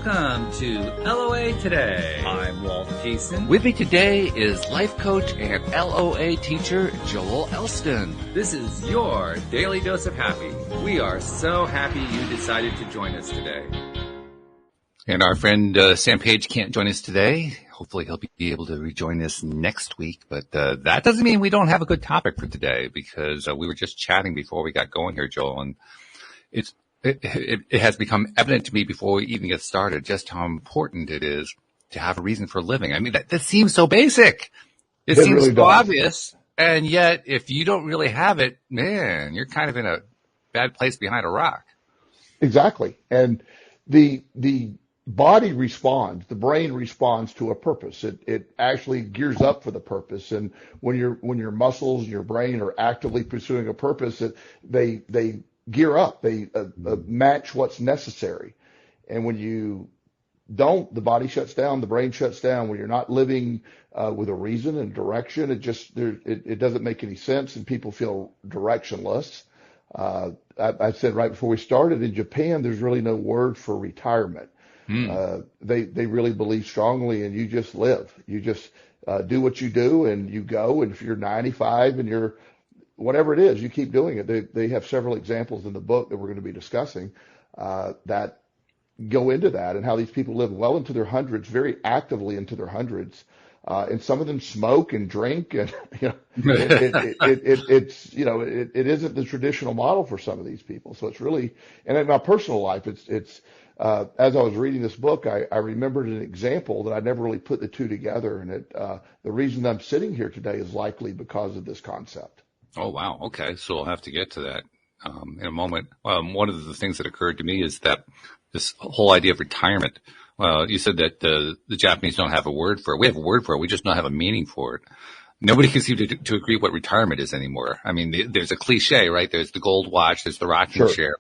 Welcome to LOA Today. I'm Walt Jason. With me today is life coach and LOA teacher Joel Elston. This is your daily dose of happy. We are so happy you decided to join us today. And our friend Sam Page can't join us today. Hopefully he'll be able to rejoin us next week. But that doesn't mean we don't have a good topic for today, because we were just chatting before we got going here, Joel, and it has become evident to me before we even get started just how important it is to have a reason for living. I mean, that seems so basic. It seems really so obvious. And yet, if you don't really have it, man, you're kind of in a bad place behind a rock. Exactly. And the body responds, the brain responds to a purpose. It actually gears up for the purpose. And when your muscles and your brain are actively pursuing a purpose, they gear up, they match what's necessary. And when you don't, the body shuts down, the brain shuts down. When you're not living with a reason and direction, it doesn't make any sense, and people feel directionless. I said right before we started, in Japan, there's really no word for retirement. They really believe strongly in you just live. You just do what you do and you go. And if you're 95 and you're whatever it is, you keep doing it. They have several examples in the book that we're going to be discussing that go into that, and how these people live well into their hundreds, very actively into their hundreds. And some of them smoke and drink, and it isn't the traditional model for some of these people. So it's really, and in my personal life, it's as I was reading this book, I remembered an example that I never really put the two together, and the reason I'm sitting here today is likely because of this concept. Oh, wow. Okay. So we'll have to get to that in a moment. One of the things that occurred to me is that this whole idea of retirement. You said that the Japanese don't have a word for it. We have a word for it. We just don't have a meaning for it. Nobody can seem to agree what retirement is anymore. I mean, there's a cliche, right? There's the gold watch. There's the rocking chair.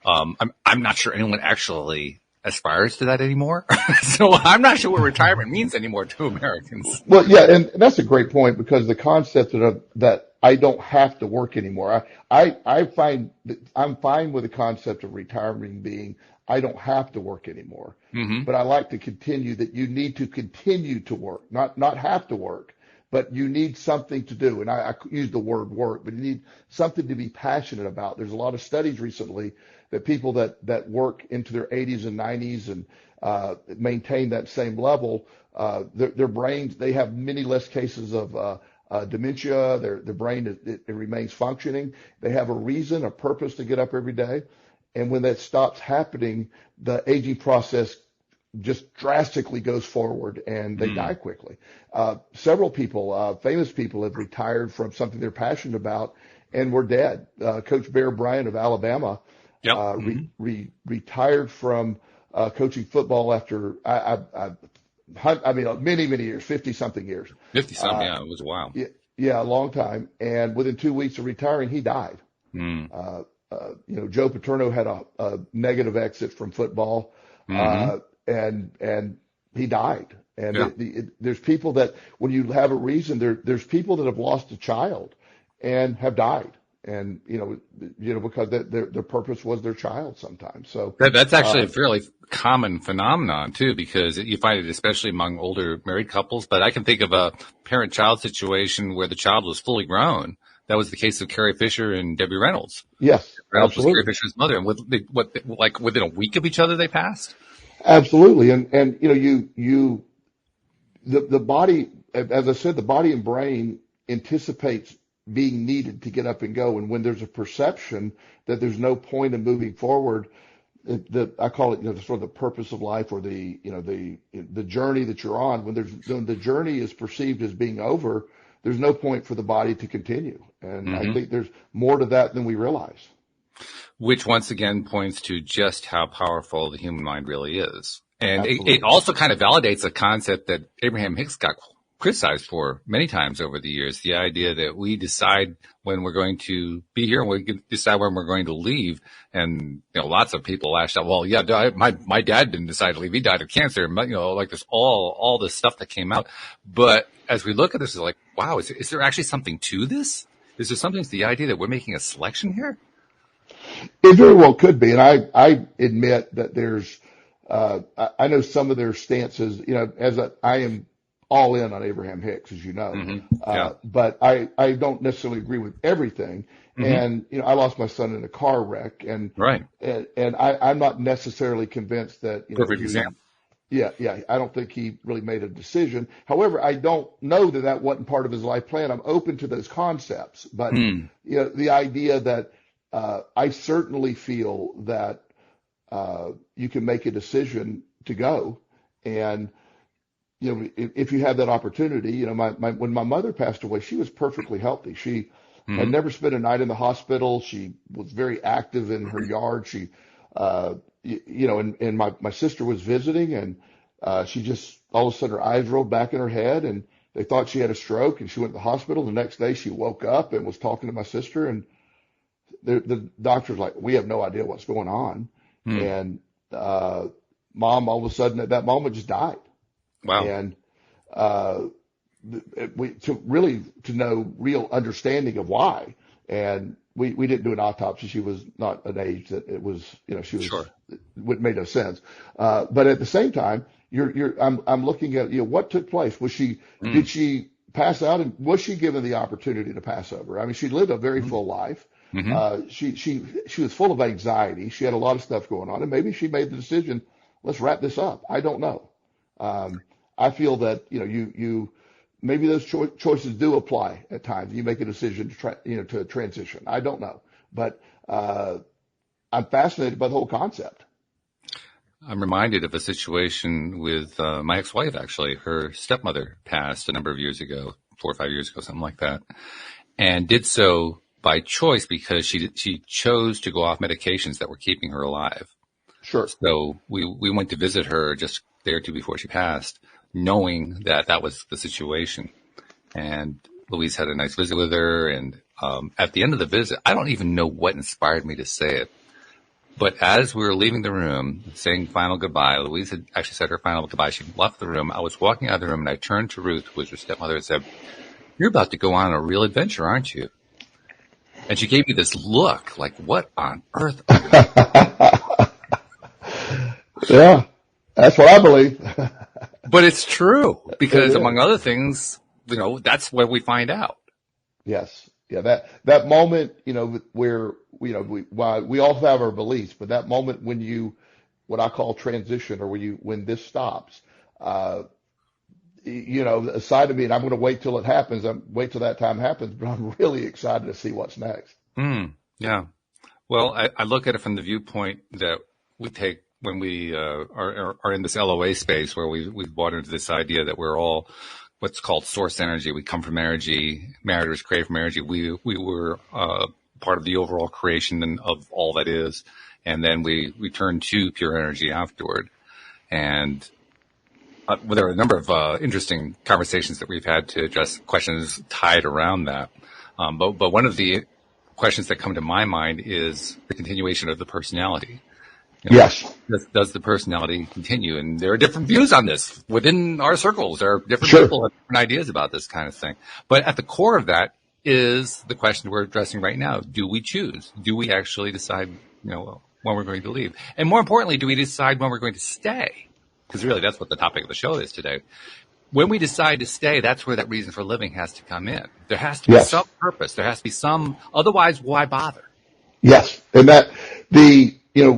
I'm not sure anyone actually aspires to that anymore. So I'm not sure what retirement means anymore to Americans. Well, yeah, and that's a great point, because the concept that I don't have to work anymore. I find that I'm fine with the concept of retirement being I don't have to work anymore. Mm-hmm. But I like to continue that you need to continue to work, not have to work, but you need something to do. And I use the word work, but you need something to be passionate about. There's a lot of studies recently that people that work into their 80s and 90s and maintain that same level, their brains, they have many less cases of dementia. Their brain it remains functioning. They have a reason, a purpose to get up every day. And when that stops happening, the aging process just drastically goes forward, and they die quickly. Several people, famous people, have retired from something they're passionate about and were dead. Coach Bear Bryant of Alabama retired from coaching football after many years, 50-something years. 50-something, yeah, it was a while. Yeah, a long time. And within 2 weeks of retiring, he died. Joe Paterno had a negative exit from football, and he died. And there's people that, when you have a reason, there's people that have lost a child and have died. And, because their purpose was their child sometimes. So that's actually a fairly common phenomenon too, because you find it especially among older married couples. But I can think of a parent-child situation where the child was fully grown. That was the case of Carrie Fisher and Debbie Reynolds. Yes, Reynolds absolutely. was Carrie Fisher's mother, and within a week of each other they passed. Absolutely, and the body, as I said, the body and brain anticipates being needed to get up and go, and when there's a perception that there's no point in moving forward, I call it sort of the purpose of life, or the journey that you're on. When the journey is perceived as being over, there's no point for the body to continue. And I think there's more to that than we realize. Which once again points to just how powerful the human mind really is. And it also kind of validates a concept that Abraham Hicks got criticized for many times over the years. The idea that we decide when we're going to be here and we can decide when we're going to leave. And, lots of people lashed out, well, yeah, my dad didn't decide to leave. He died of cancer. Like this, all this stuff that came out. But as we look at this, it's like, wow, is there actually something to this? Is there something to the idea that we're making a selection here? It very well could be. And I admit that there's I know some of their stances, I am all in on Abraham Hicks, as you know. Yeah. But I don't necessarily agree with everything. And, I lost my son in a car wreck Right. and I'm not necessarily convinced that, Perfect example. yeah, I don't think he really made a decision. However, I don't know that wasn't part of his life plan. I'm open to those concepts, but the idea that I certainly feel that you can make a decision to go, and if you have that opportunity, when my mother passed away, she was perfectly healthy. She had never spent a night in the hospital. She was very active in her yard. She and my sister was visiting, and she just all of a sudden her eyes rolled back in her head, and they thought she had a stroke, and she went to the hospital. The next day she woke up and was talking to my sister, and the doctor's like, we have no idea what's going on. And mom all of a sudden at that moment just died. Wow. And to know real understanding of why. And we didn't do an autopsy. She was not an age that it was, she was, Sure. it made no sense. But at the same time, I'm looking at, what took place. Did she pass out, and was she given the opportunity to pass over? I mean, she lived a very full life. She was full of anxiety. She had a lot of stuff going on, and maybe she made the decision, let's wrap this up. I don't know. I feel that, you maybe those choices do apply at times. You make a decision to transition. I don't know, but I'm fascinated by the whole concept. I'm reminded of a situation with my ex-wife, actually. Her stepmother passed a number of years ago, 4 or 5 years ago, something like that, and did so by choice because she chose to go off medications that were keeping her alive. Sure. So we went to visit her just a day or two before she passed, knowing that that was the situation. And Louise had a nice visit with her. And at the end of the visit, I don't even know what inspired me to say it. But as we were leaving the room, saying final goodbye, Louise had actually said her final goodbye. She left the room. I was walking out of the room, and I turned to Ruth, who was her stepmother, and said, "You're about to go on a real adventure, aren't you?" And she gave me this look like, what on earth? Yeah, that's what I believe. But it's true, because among other things, that's where we find out. Yes. Yeah. That moment, where, we all have our beliefs, but that moment when what I call transition, or when this stops, a side of me, and I'm going to wait till it happens. Wait till that time happens, but I'm really excited to see what's next. Yeah. Well, I look at it from the viewpoint that we take when we are in this LOA space, where we've bought into this idea that we're all what's called source energy. We come from energy. Matter is created from energy. We were part of the overall creation of all that is, and then we return to pure energy afterward. And well, there are a number of interesting conversations that we've had to address questions tied around that. But one of the questions that come to my mind is the continuation of the personality. Yes. Does the personality continue? And there are different views on this within our circles. There are different Sure. people have different ideas about this kind of thing. But at the core of that is the question we're addressing right now. Do we choose? Do we actually decide, when we're going to leave? And more importantly, do we decide when we're going to stay? Because really that's what the topic of the show is today. When we decide to stay, that's where that reason for living has to come in. There has to be some purpose. There has to be otherwise why bother? Yes. And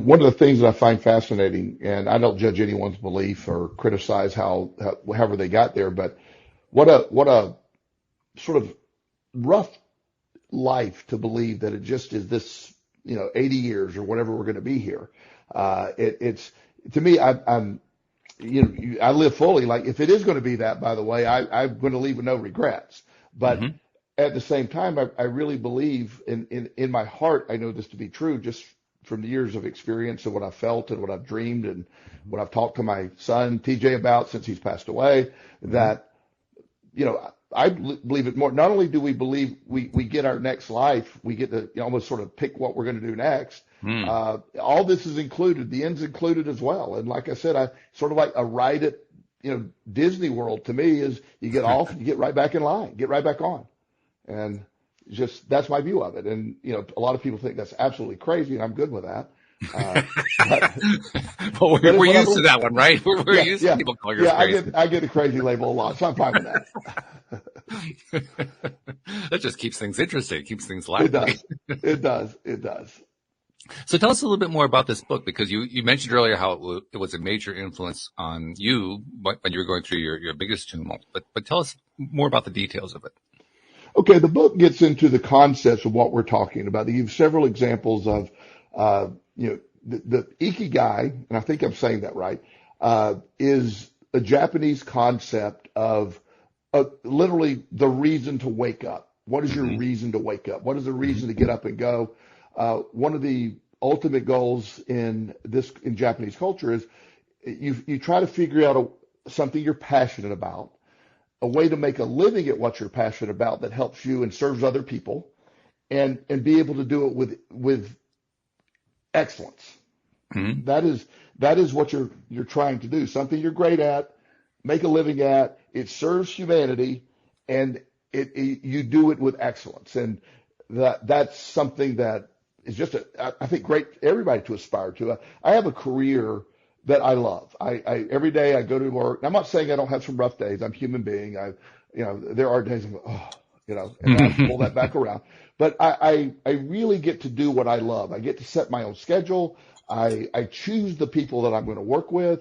one of the things that I find fascinating, and I don't judge anyone's belief or criticize however they got there, but what a sort of rough life to believe that it just is this, 80 years or whatever we're going to be here. It's to me, I live fully. Like, if it is going to be that, by the way, I'm going to leave with no regrets. But at the same time, I really believe in my heart, I know this to be true, just from the years of experience and what I've felt and what I've dreamed and what I've talked to my son TJ about since he's passed away, that, I believe it more. Not only do we believe we get our next life, we get to almost sort of pick what we're going to do next. All this is included. The end's included as well. And like I said, I sort of like a ride at, Disney World to me is you get off and you get right back in line, get right back on. And just, that's my view of it. And, a lot of people think that's absolutely crazy, and I'm good with that. But, Well, but we're what I used to believe, that one, right? We're yeah, used to yeah, people calling us yeah. crazy. I get a crazy label a lot, so I'm fine with that. That just keeps things interesting, keeps things It lively. does. It does. It does. So tell us a little bit more about this book, because you mentioned earlier how it was a major influence on you when you were going through your biggest tumult. But tell us more about the details of it. Okay, the book gets into the concepts of what we're talking about. They give several examples of, uh, the ikigai, and I think I'm saying that right, is a Japanese concept of literally the reason to wake up. What is your Mm-hmm. reason to wake up? What is the Mm-hmm. reason to get up and go? One of the ultimate goals in Japanese culture is you try to figure out something you're passionate about, a way to make a living at what you're passionate about that helps you and serves other people, and be able to do it with excellence. Mm-hmm. That is what you're trying to do. Something you're great at, make a living at. It serves humanity, and you do it with excellence. And that's something that is just I think great everybody to aspire to. I have a career that I love. I every day I go to work. I'm not saying I don't have some rough days. I'm a human being. There are days I'm like, oh, and then I pull that back around. But I really get to do what I love. I get to set my own schedule. I choose the people that I'm going to work with,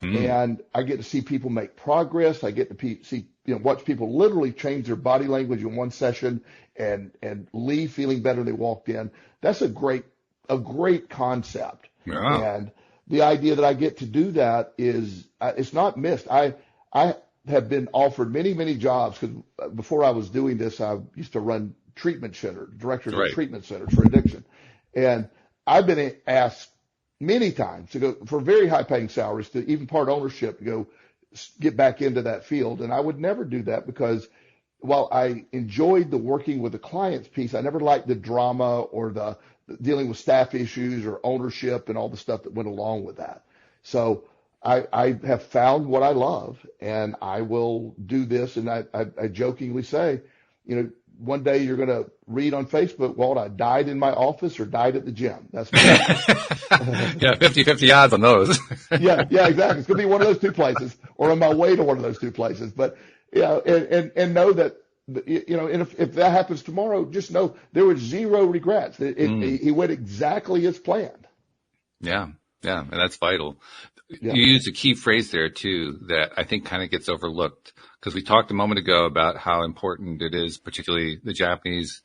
Mm-hmm. and I get to see people make progress. I get to see, watch people literally change their body language in one session and leave feeling better than they walked in. That's a great concept. Yeah. And the idea that I get to do that is, it's not missed. I have been offered many, many jobs, because before I was doing this, I used to run treatment center, directors of Right. treatment centers for addiction. And I've been asked many times to go for very high paying salaries, to even part ownership, to go get back into that field. And I would never do that, because while I enjoyed the working with the clients piece, I never liked the drama or the dealing with staff issues or ownership and all the stuff that went along with that. So I have found what I love, and I will do this. And I jokingly say, one day you're going to read on Facebook, Walt, I died in my office or died at the gym. That's my Yeah, 50-50 odds on those. Yeah, yeah, exactly. It's going to be one of those two places, or on my way to one of those two places. But and know that, and if that happens tomorrow, just know there was zero regrets. He went exactly as planned. Yeah, yeah, and that's vital. Yeah. You used a key phrase there too that I think kind of gets overlooked, because we talked a moment ago about how important it is, particularly the Japanese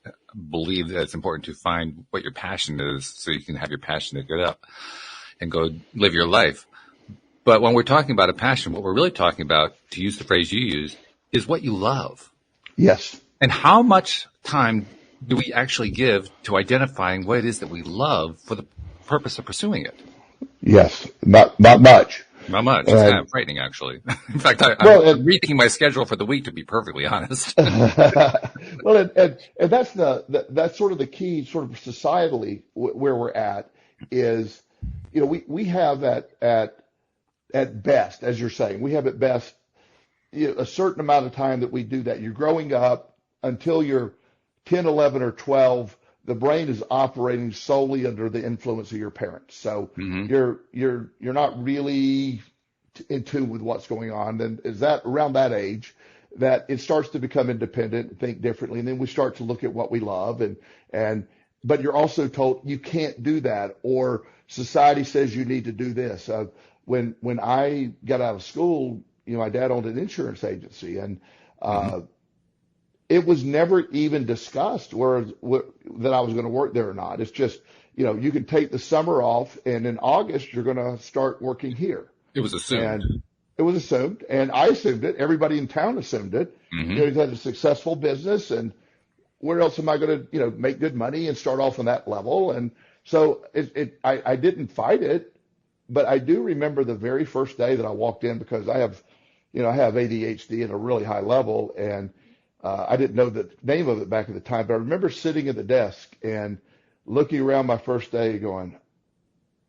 believe that it's important to find what your passion is so you can have your passion to get up and go live your life. But when we're talking about a passion, what we're really talking about, to use the phrase you used, is what you love. Yes. And how much time do we actually give to identifying what it is that we love for the purpose of pursuing it? Yes. Not much. Not much. It's kind of frightening, actually. In fact, I'm rethinking my schedule for the week, to be perfectly honest. Well, and that's sort of the key, sort of societally where we're at is, we have at best, as you're saying, we have at best a certain amount of time that we do that. You're growing up until you're 10, 11, or 12. The brain is operating solely under the influence of your parents. So you're not really in tune with what's going on. And is that around that age that it starts to become independent and think differently? And then we start to look at what we love, but you're also told you can't do that, or society says you need to do this. When I got out of school, my dad owned an insurance agency, and it was never even discussed that I was going to work there or not. It's just, you can take the summer off, and in August you're going to start working here. It was assumed. And it was assumed, and I assumed it. Everybody in town assumed it. He's had a successful business, and where else am I going to, make good money and start off on that level? And so I didn't fight it, but I do remember the very first day that I walked in, because I have ADHD at a really high level, and I didn't know the name of it back at the time, but I remember sitting at the desk and looking around my first day going,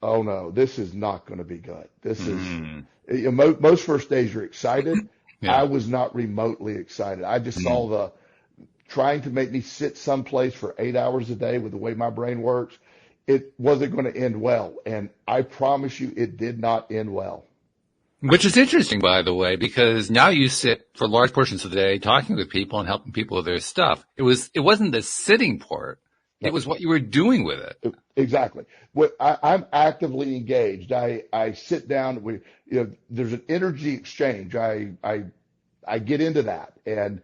oh no, this is not going to be good. This is, most first days you're excited. Yeah. I was not remotely excited. I just saw trying to make me sit someplace for 8 hours a day with the way my brain works. it wasn't going to end well. And I promise you, it did not end well. Which is interesting, by the way, because now you sit for large portions of the day talking with people and helping people with their stuff. It wasn't the sitting part. It was what you were doing with it. Exactly. I'm actively engaged. I sit down. There's an energy exchange. I get into that, and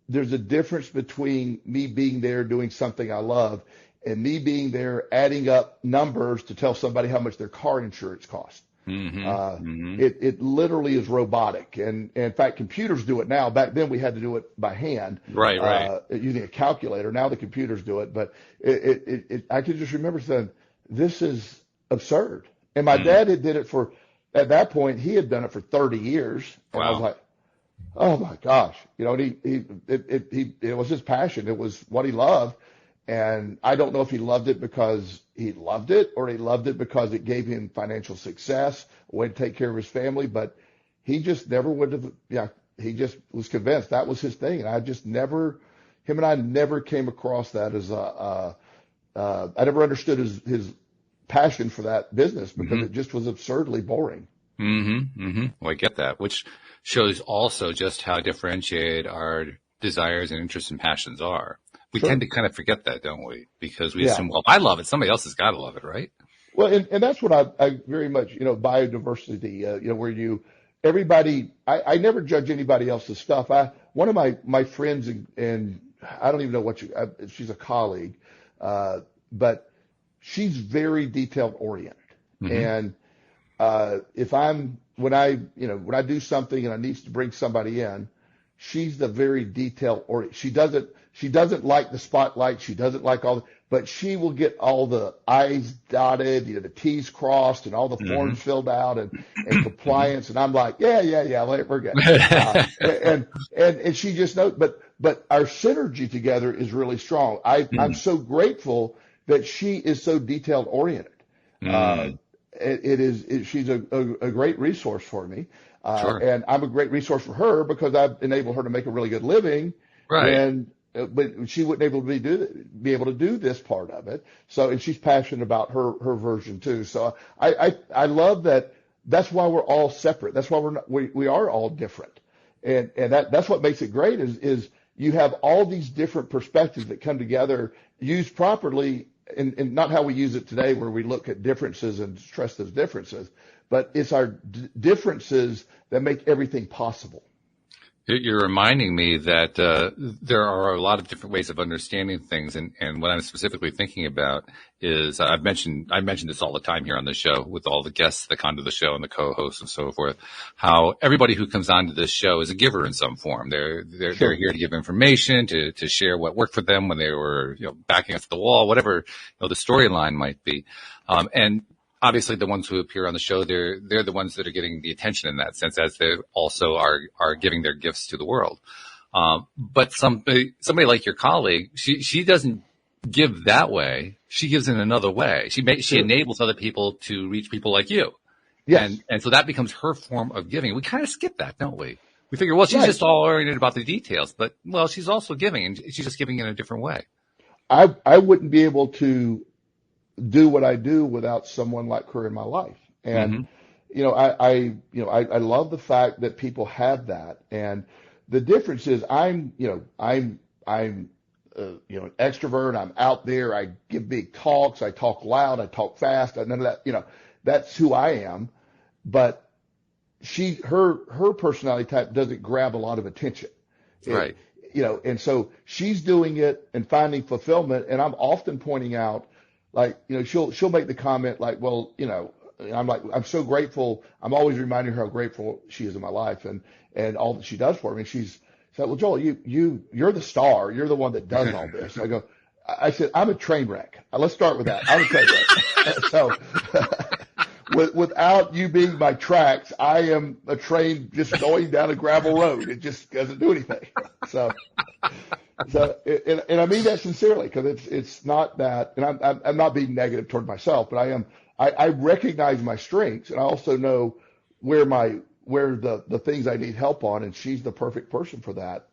there's a difference between me being there doing something I love and me being there adding up numbers to tell somebody how much their car insurance costs. It literally is robotic, and in fact, computers do it now. Back then, we had to do it by hand, right, using a calculator. Now the computers do it, but I can just remember saying, "This is absurd." And my dad had did it at that point, he had done it for 30 years, and I was like, "Oh my gosh," and it was his passion. It was what he loved. And I don't know if he loved it because he loved it or he loved it because it gave him financial success, a way to take care of his family. But he just never would have, he just was convinced that was his thing. And I just never, him and I never came across that as I never understood his passion for that business because it just was absurdly boring. Well, I get that, which shows also just how differentiated our desires and interests and passions are. We tend to kind of forget that, don't we? Because we assume, well, I love it. Somebody else has got to love it, right? Well, and that's what I very much, biodiversity, where everybody, I never judge anybody else's stuff. One of my friends, and I don't even know she's a colleague, but she's very detailed oriented. And when I do something and I need to bring somebody in, she's the very detailed oriented. She doesn't like the spotlight. She doesn't like but she will get all the I's dotted, the T's crossed, and all the forms filled out, and compliance. And I'm like, we're good. And she just knows. But our synergy together is really strong. I'm so grateful that she is so detailed oriented. She's a great resource for me. And I'm a great resource for her because I've enabled her to make a really good living. Right. But she wouldn't be able to do this part of it. So, and she's passionate about her version too. So I love that. That's why we're all separate. That's why we are all different. And that's what makes it great is you have all these different perspectives that come together, used properly, and not how we use it today where we look at differences and stress those differences, but it's our differences that make everything possible. You're reminding me that there are a lot of different ways of understanding things, and what I'm specifically thinking about is I mentioned this all the time here on the show with all the guests that come to the show and the co-hosts and so forth. How everybody who comes onto this show is a giver in some form. They're here to give information, to share what worked for them when they were back against the wall, whatever the storyline might be, and obviously the ones who appear on the show, they're the ones that are getting the attention in that sense, as they also are giving their gifts to the world. But somebody like your colleague, she doesn't give that way. She gives in another way. She enables other people to reach people like you. Yes. And so that becomes her form of giving. We kind of skip that, don't we? We figure, well, she's just all oriented about the details, but well, she's also giving, and she's just giving in a different way. I wouldn't be able to do what I do without someone like her in my life. And, I love the fact that people have that. And the difference is I'm an extrovert. I'm out there. I give big talks. I talk loud. I talk fast. None of that, that's who I am. But her personality type doesn't grab a lot of attention. Right. And so she's doing it and finding fulfillment. And I'm often pointing out, like, she'll make the comment like, well, I'm like, I'm so grateful. I'm always reminding her how grateful she is in my life and all that she does for me. She's like, well, Joel, you're the star. You're the one that does all this. And I said, I'm a train wreck. Let's start with that. I'm a train wreck. So without you being my tracks, I am a train just going down a gravel road. It just doesn't do anything. So, and I mean that sincerely, because it's not that, and I'm not being negative toward myself, but I recognize my strengths, and I also know where the things I need help on, and she's the perfect person for that.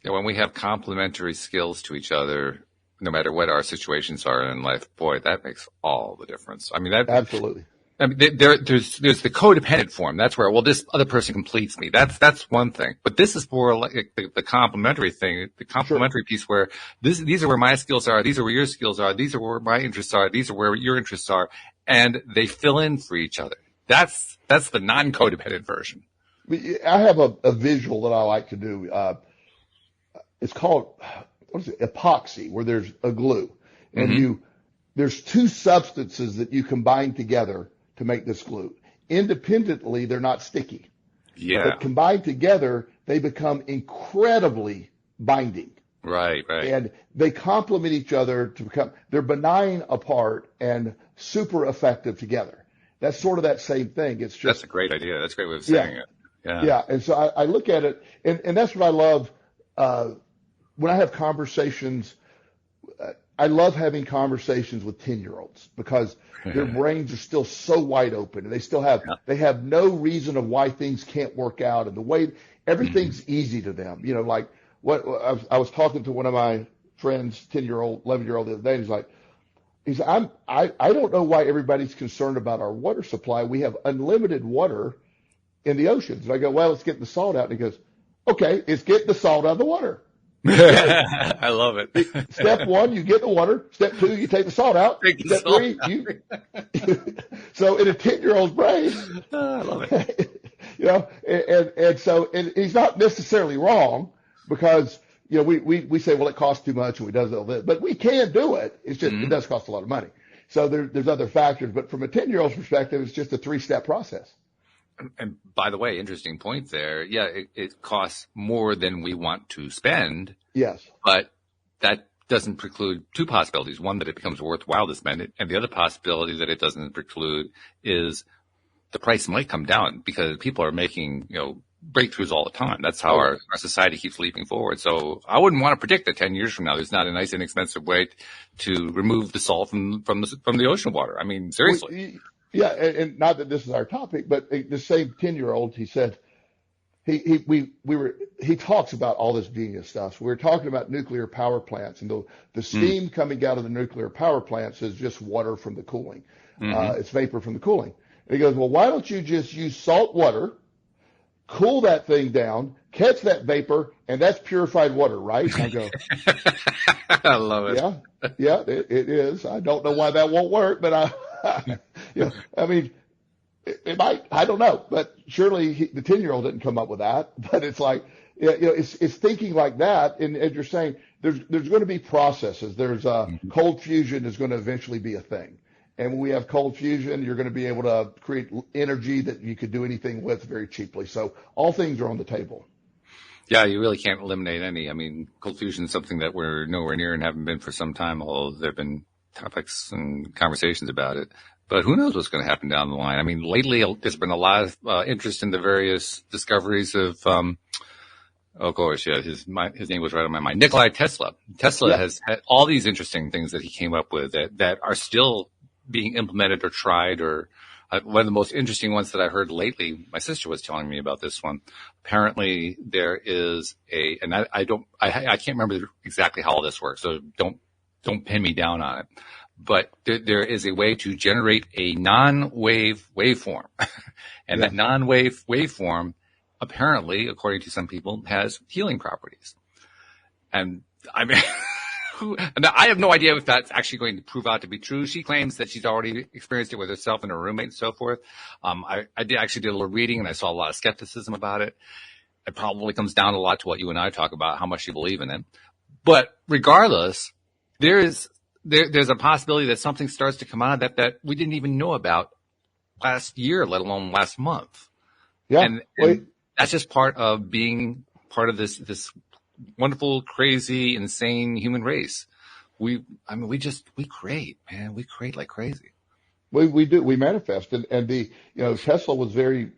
Yeah, when we have complementary skills to each other, no matter what our situations are in life, boy, that makes all the difference. I mean, that, Absolutely. I mean, there's the codependent form. That's where, well, this other person completes me. That's one thing. But this is more like the complementary thing, the complementary piece where these are where my skills are. These are where your skills are. These are where my interests are. These are where your interests are. And they fill in for each other. That's the non-codependent version. I have a visual that I like to do. It's called, what is it? Epoxy, where there's a glue and there's two substances that you combine together to make this glue. Independently, they're not sticky. Yeah. But combined together, they become incredibly binding. Right. And they complement each other to become, they're benign apart and super effective together. That's sort of that same thing. It's just, that's a great idea. That's a great way of saying it. Yeah. Yeah. And so I look at it, and that's what I love. When I have conversations, I love having conversations with 10-year-olds because their brains are still so wide open and they have no reason of why things can't work out, and the way everything's easy to them. You know, like what I was talking to one of my friends, 10-year-old, 11-year-old the other day, and he said, I don't know why everybody's concerned about our water supply. We have unlimited water in the oceans. And I go, well, let's get the salt out. And he goes, okay, it's get the salt out of the water. I love it. Step one, you get the water. Step two, you take the salt out. Step three, so in a 10-year-old's brain, I love it. You know, and he's not necessarily wrong because, you know, we say, well, it costs too much and we does all this, but we can do it. It's just, it does cost a lot of money. So there's other factors, but from a 10-year-old's perspective, it's just a 3-step process. And by the way, interesting point there. Yeah, it costs more than we want to spend. Yes. But that doesn't preclude two possibilities. One, that it becomes worthwhile to spend it. And the other possibility that it doesn't preclude is the price might come down because people are making, you know, breakthroughs all the time. That's how our society keeps leaping forward. So I wouldn't want to predict that 10 years from now, there's not a nice, inexpensive way to remove the salt from the ocean water. I mean, seriously. Yeah, and not that this is our topic, but the same 10-year-old, he said, he talks about all this genius stuff. So we were talking about nuclear power plants, and the steam coming out of the nuclear power plants is just water from the cooling. It's vapor from the cooling. And he goes, well, why don't you just use salt water, cool that thing down, catch that vapor, and that's purified water, right? And I go, I love it. Yeah, it is. I don't know why that won't work, but you know, I mean, it might. I don't know, but surely the 10-year-old didn't come up with that. But it's like, you know, it's thinking like that. And as you're saying, there's going to be processes. There's cold fusion is going to eventually be a thing. And when we have cold fusion, you're going to be able to create energy that you could do anything with very cheaply. So all things are on the table. Yeah, you really can't eliminate any. I mean, cold fusion is something that we're nowhere near and haven't been for some time, although there have been topics and conversations about it. But who knows what's going to happen down the line? I mean, lately there's been a lot of interest in the various discoveries of, of course, yeah, his name was right on my mind, Nikola Tesla. Tesla has had all these interesting things that he came up with that are still being implemented or tried. Or one of the most interesting ones that I heard lately, my sister was telling me about this one. Apparently there is and I can't remember exactly how all this works, so don't pin me down on it. But there is a way to generate a non-wave waveform. And that non-wave waveform, apparently, according to some people, has healing properties. And I mean, I have no idea if that's actually going to prove out to be true. She claims that she's already experienced it with herself and her roommate and so forth. I did a little reading and I saw a lot of skepticism about it. It probably comes down a lot to what you and I talk about, how much you believe in it. But regardless, there's a possibility that something starts to come out that we didn't even know about last year, let alone last month. Yeah. And that's just part of being part of this wonderful, crazy, insane human race. We create, man. We create like crazy. We do. We manifest. And Tesla was very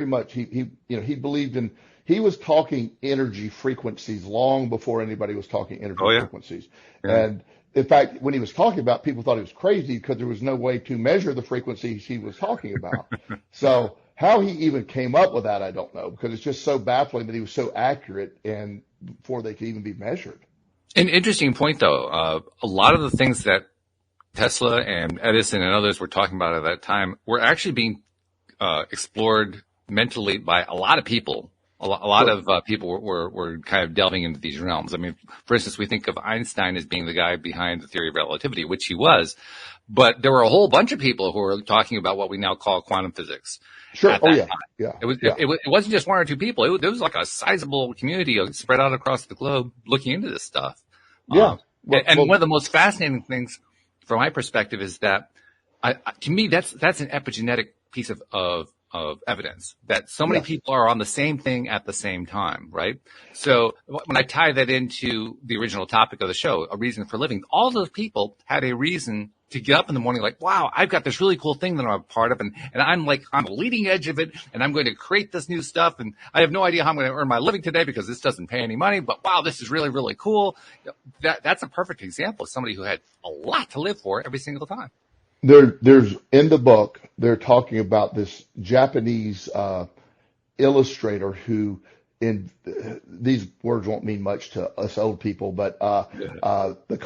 much, he believed in, he was talking energy frequencies long before anybody was talking energy frequencies. Yeah. And in fact, when he was talking about, people thought he was crazy because there was no way to measure the frequencies he was talking about. So how he even came up with that, I don't know, because it's just so baffling that he was so accurate and before they could even be measured. An interesting point, though. A lot of the things that Tesla and Edison and others were talking about at that time were actually being explored mentally by a lot of people. A lot Sure. of people were kind of delving into these realms. I mean, for instance, we think of Einstein as being the guy behind the theory of relativity, which he was, but there were a whole bunch of people who were talking about what we now call quantum physics Sure. at Oh that yeah. time. Yeah. It was Yeah. it wasn't just one or two people. It was like a sizable community spread out across the globe looking into this stuff. Yeah. Um, Well, and well, one of the most fascinating things from my perspective is that to me, that's an epigenetic piece of evidence that so many yes. people are on the same thing at the same time, right? So when I tie that into the original topic of the show, a reason for living, all those people had a reason to get up in the morning like, wow, I've got this really cool thing that I'm a part of, and I'm like on the leading edge of it, and I'm going to create this new stuff, and I have no idea how I'm going to earn my living today because this doesn't pay any money, but wow, this is really, really cool. That's a perfect example of somebody who had a lot to live for every single time. There's in the book, they're talking about this Japanese illustrator who, in these words won't mean much to us old people, but the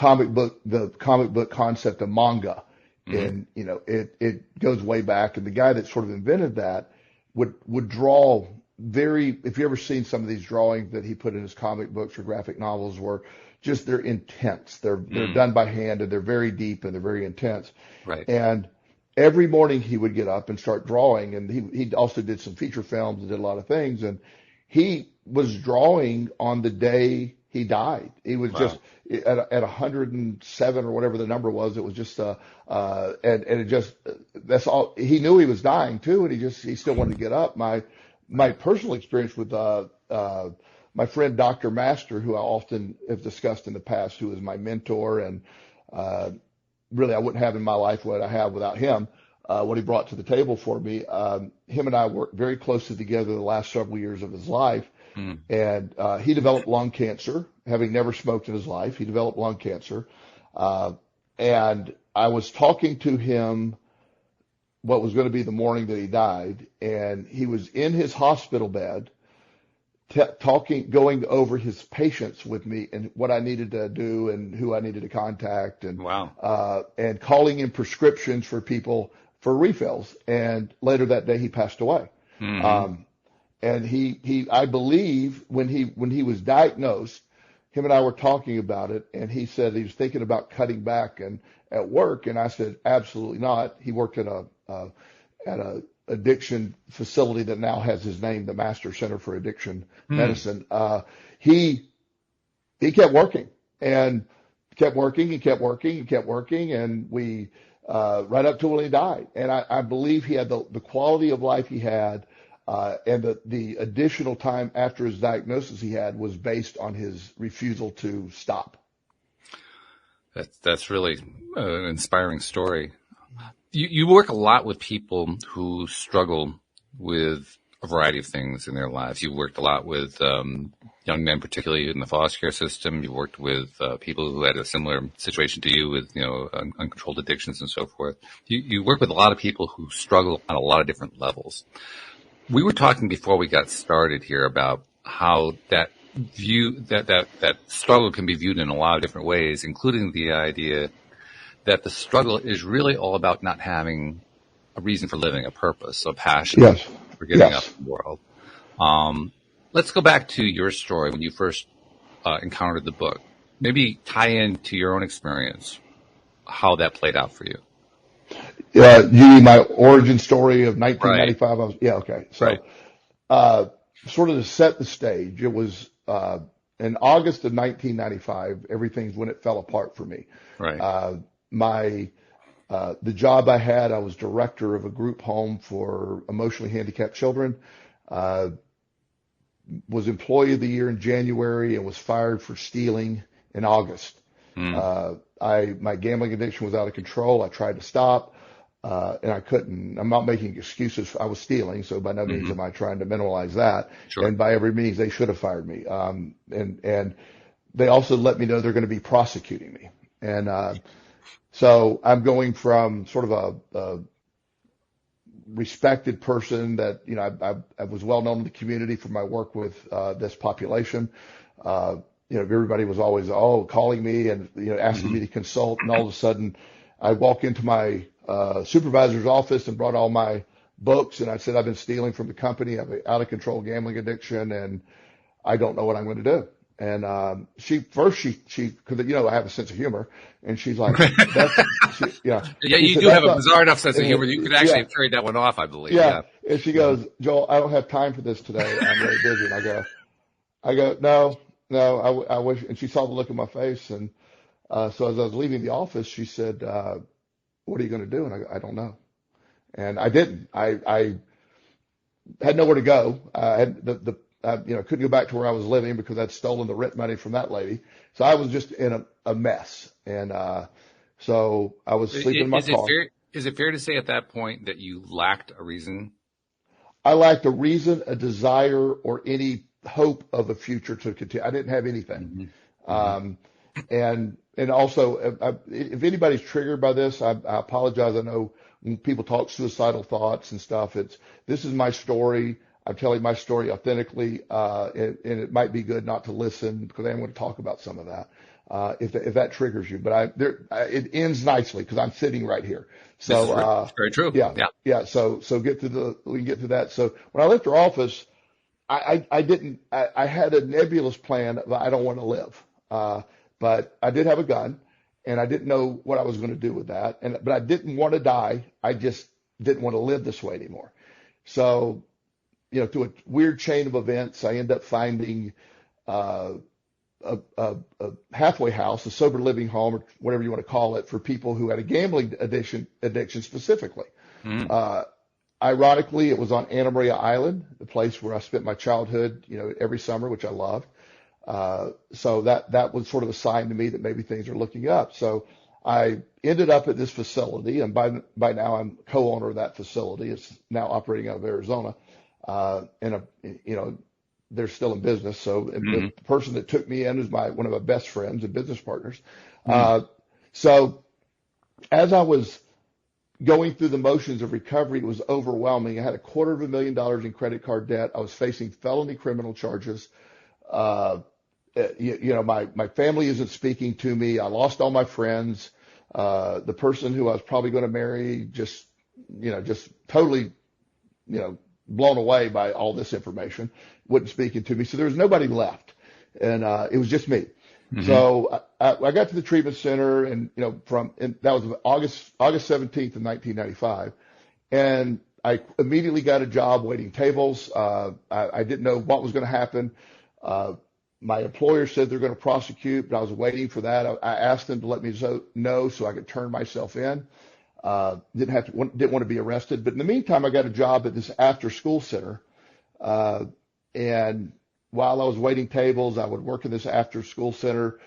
comic book concept of manga, Mm-hmm. and it goes way back, and the guy that sort of invented that would draw very. If you ever seen some of these drawings that he put in his comic books or graphic novels, were just they're intense. They're done by hand, and they're very deep, and they're very intense. Right. And every morning he would get up and start drawing, and he also did some feature films and did a lot of things. And he was drawing on the day he died. He was Wow. just at 107 or whatever the number was. It was just and it just that's all he knew. He was dying too, and he still wanted to get up. My personal experience with my friend Dr. Master, who I often have discussed in the past, who is my mentor, and uh, really I wouldn't have in my life what I have without him. What he brought to the table for me. Him and I worked very closely together the last several years of his life, Mm. and he developed lung cancer, having never smoked in his life. He developed lung cancer, uh, and I was talking to him what was going to be the morning that he died, and he was in his hospital bed talking, going over his patients with me and what I needed to do and who I needed to contact, Wow. and calling in prescriptions for people for refills. And later that day, he passed away. Mm-hmm. Um, and I believe when he was diagnosed, him and I were talking about it, and he said he was thinking about cutting back and at work, and I said absolutely not. He worked at a addiction facility that now has his name, the Master Center for Addiction Mm. Medicine. He he kept working and kept working and kept working and kept working, and we right up to when he died. And I believe he had the quality of life he had, and the additional time after his diagnosis he had was based on his refusal to stop. That's really an inspiring story. You work a lot with people who struggle with a variety of things in their lives. You've worked a lot with young men, particularly in the foster care system. You've worked with people who had a similar situation to you with, uncontrolled addictions and so forth. You work with a lot of people who struggle on a lot of different levels. We were talking before we got started here about how that struggle can be viewed in a lot of different ways, including the idea that the struggle is really all about not having a reason for living, a purpose, a passion Yes, for getting up yes. in the world. Let's go back to your story when you first encountered the book. Maybe tie into your own experience how that played out for you. You mean my origin story of Right, 1995? Yeah, okay. right, So, sort of to set the stage, it was in August of 1995. Everything's when it fell apart for me. right. Uh, my The job I had, I was director of a group home for emotionally handicapped children. Uh, was employee of the year in January and was fired for stealing in August. Mm, My gambling addiction was out of control. I tried to stop, and I couldn't. I'm not making excuses. I was stealing, so by no means mm-hmm. am I trying to minimize that. Sure. And by every means, they should have fired me. And they also let me know they're going to be prosecuting me. And so I'm going from sort of a respected person that, I was well known in the community for my work with this population. everybody was always, calling me and, asking me to consult. And all of a sudden I walk into my, supervisor's office and brought all my books. And I said, I've been stealing from the company. I have an out of control gambling addiction and I don't know what I'm going to do. And, cause I have a sense of humor and she's like, yeah, you do have a bizarre enough sense of humor. You could actually have carried that one off, I believe. Yeah. And she goes, Joel, I don't have time for this today. I'm very busy. And I go, no, I wish. And she saw the look on my face. And, so as I was leaving the office, she said, what are you going to do? And I go, I don't know. And I didn't. I had nowhere to go. I had couldn't go back to where I was living because I'd stolen the rent money from that lady. So I was just in a mess. And, so I was sleeping in my car. Is it fair to say at that point that you lacked a reason? I lacked a reason, a desire, or any hope of a future to continue. I didn't have anything. And also, if anybody's triggered by this, I apologize. I know when people talk suicidal thoughts and stuff, this is my story. I'm telling my story authentically, and it might be good not to listen because I am going to talk about some of that, if that triggers you. But it ends nicely because I'm sitting right here. So, very true. Yeah. So we can get to that. So when I left her office, I had a nebulous plan of I don't want to live. But I did have a gun and I didn't know what I was going to do with that. But I didn't want to die. I just didn't want to live this way anymore. So, through a weird chain of events, I end up finding, a halfway house, a sober living home, or whatever you want to call it, for people who had a gambling addiction specifically. Ironically, it was on Anna Maria Island, the place where I spent my childhood, every summer, which I loved. So that was sort of a sign to me that maybe things are looking up. So I ended up at this facility, and by now I'm co-owner of that facility. It's now operating out of Arizona. They're still in business. So the person that took me in is one of my best friends and business partners. So as I was going through the motions of recovery, it was overwhelming. I had $250,000 in credit card debt. I was facing felony criminal charges. My family isn't speaking to me. I lost all my friends. The person who I was probably going to marry just totally, blown away by all this information, wasn't speaking to me. So there was nobody left. And, it was just me. So I got to the treatment center and, that was August 17th of 1995. And I immediately got a job waiting tables. I didn't know what was going to happen. My employer said they're going to prosecute, but I was waiting for that. I asked them to let me know so I could turn myself in. Didn't want to be arrested. But in the meantime, I got a job at this after school center. And while I was waiting tables, I would work in this after school center,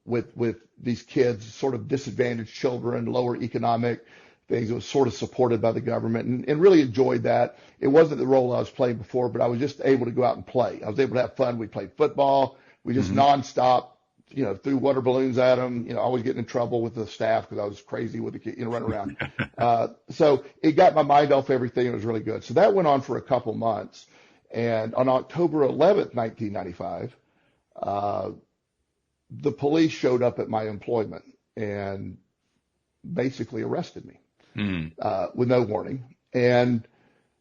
with these kids, sort of disadvantaged children, lower economic things. It was sort of supported by the government and really enjoyed that. It wasn't the role I was playing before, but I was just able to go out and play. I was able to have fun. We played football. We just nonstop, threw water balloons at them, always getting in trouble with the staff because I was crazy with the kid, running around. So it got my mind off everything. It was really good. So that went on for a couple months. And on October 11th, 1995, the police showed up at my employment and basically arrested me with no warning. And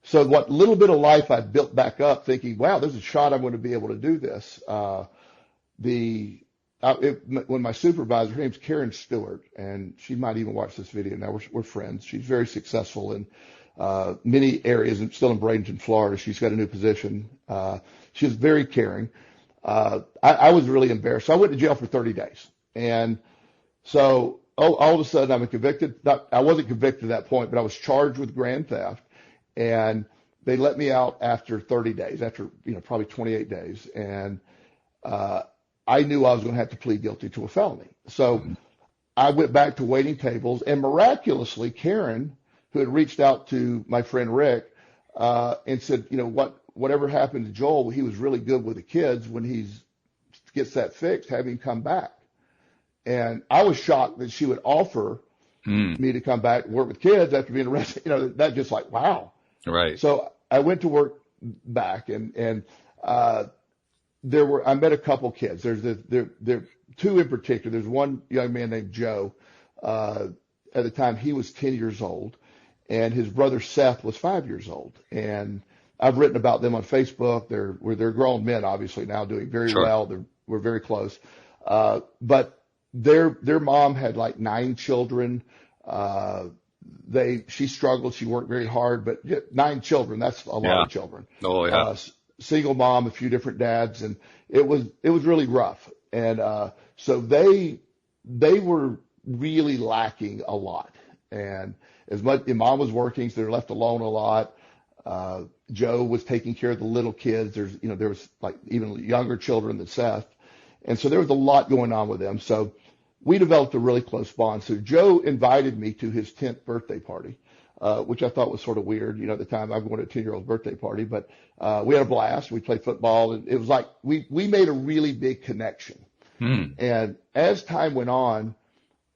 so what little bit of life I'd built back up thinking, wow, there's a shot I'm going to be able to do this. When my supervisor, her name's Karen Stewart, and she might even watch this video now. We're friends. She's very successful in many areas and still in Bradenton, Florida. She's got a new position. She's very caring. I was really embarrassed. So I went to jail for 30 days. And so all of a sudden I'm convicted. I wasn't convicted at that point, but I was charged with grand theft. And they let me out after 30 days, after, probably 28 days. And I knew I was going to have to plead guilty to a felony. So I went back to waiting tables, and miraculously, Karen, who had reached out to my friend Rick, and said, whatever happened to Joel, he was really good with the kids. When he gets that fixed, have him come back. And I was shocked that she would offer me to come back and work with kids after being arrested. That just like, wow. Right. So I went to work back and I met a couple kids. There two in particular. There's one young man named Joe. At the time, he was 10 years old, and his brother Seth was 5 years old. And I've written about them on Facebook. They're grown men, obviously now, doing very Sure. well. We're very close. But their mom had like 9 children. She struggled. She worked very hard, but 9 children, that's a lot Yeah. of children. Oh, yeah. Single mom, a few different dads, and it was really rough. And so they were really lacking a lot. And mom was working, so they're left alone a lot. Joe was taking care of the little kids. There was like even younger children than Seth. And so there was a lot going on with them. So we developed a really close bond. So Joe invited me to his 10th birthday party, which I thought was sort of weird. At the time I'm going to a 10-year-old birthday party, but we had a blast. We played football, and it was like we made a really big connection. And as time went on,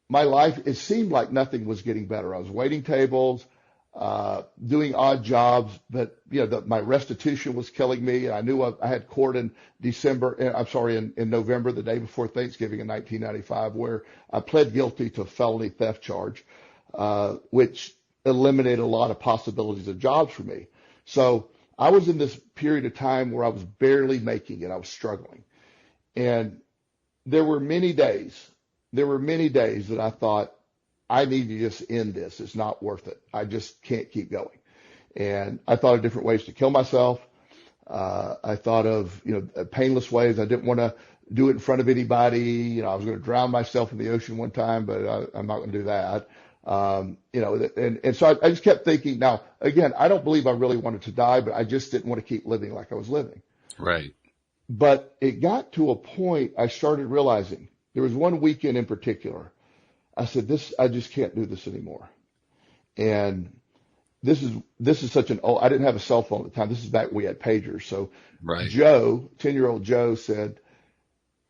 my life, it seemed like nothing was getting better. I was waiting tables, doing odd jobs, but my restitution was killing me. And I knew I had court in November, the day before Thanksgiving in 1995, where I pled guilty to a felony theft charge, which eliminated a lot of possibilities of jobs for me. So I was in this period of time where I was barely making it. I was struggling. And there were many days that I thought, I need to just end this. It's not worth it. I just can't keep going. And I thought of different ways to kill myself. I thought of, painless ways. I didn't want to do it in front of anybody. I was going to drown myself in the ocean one time, but I'm not going to do that. And so I just kept thinking. Now, again, I don't believe I really wanted to die, but I just didn't want to keep living like I was living. Right. But it got to a point I started realizing. There was one weekend in particular. I said, I just can't do this anymore. And this is such an old, I didn't have a cell phone at the time. This is back when we had pagers. So Right. Joe, 10-year-old Joe said,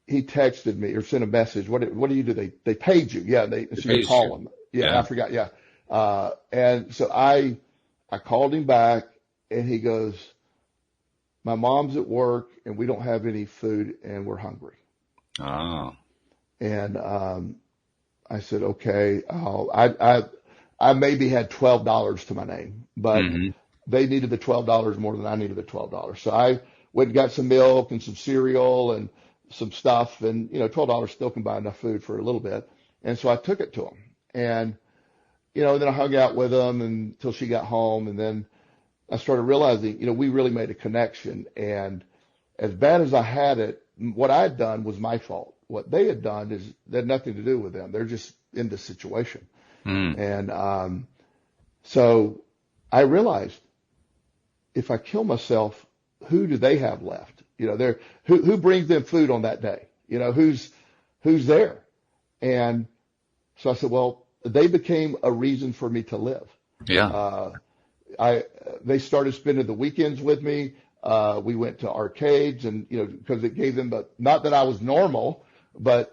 he texted me or sent a message. What do you do? They paid you. Yeah. So you call them. Yeah. I forgot. Yeah. And so I called him back, and he goes, my mom's at work and we don't have any food and we're hungry. Oh. And, I said, okay, I maybe had $12 to my name, but they needed the $12 more than I needed the $12. So I went and got some milk and some cereal and some stuff, and $12 still can buy enough food for a little bit. And so I took it to him, and then I hung out with him until she got home, and then I started realizing, we really made a connection. And as bad as I had it, what I had done was my fault. What they had done had nothing to do with them. They're just in this situation. And so I realized, if I kill myself, who do they have left? Who brings them food on that day? Who's there? And so I said, well, they became a reason for me to live. Yeah. They started spending the weekends with me. We went to arcades, and because it gave them, not that I was normal, but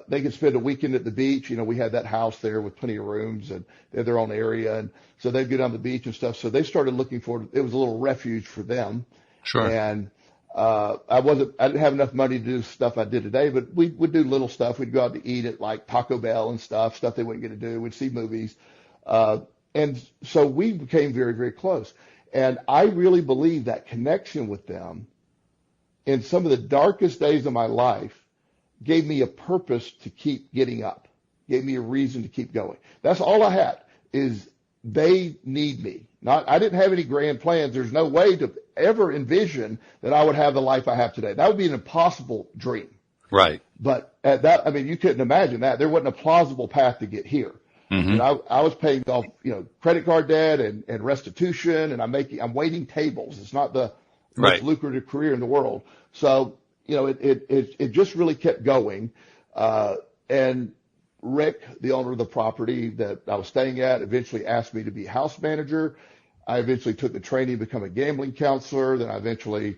they could spend a weekend at the beach. We had that house there with plenty of rooms, and they had their own area, and so they'd get on the beach and stuff. So they started looking for it was a little refuge for them. Sure. And I didn't have enough money to do stuff I did today, but we would do little stuff. We'd go out to eat at like Taco Bell and stuff they wouldn't get to do. We'd see movies. And so we became very, very close. And I really believe that connection with them in some of the darkest days of my life gave me a purpose to keep getting up, gave me a reason to keep going. That's all I had, is they need me. I didn't have any grand plans. There's no way to ever envision that I would have the life I have today. That would be an impossible dream. Right. But at that, you couldn't imagine that. There wasn't a plausible path to get here. And I was paying off, credit card debt and restitution, and I'm waiting tables. It's not the most lucrative career in the world. So, it just really kept going. And Rick, the owner of the property that I was staying at, eventually asked me to be house manager. I eventually took the training to become a gambling counselor. Then I eventually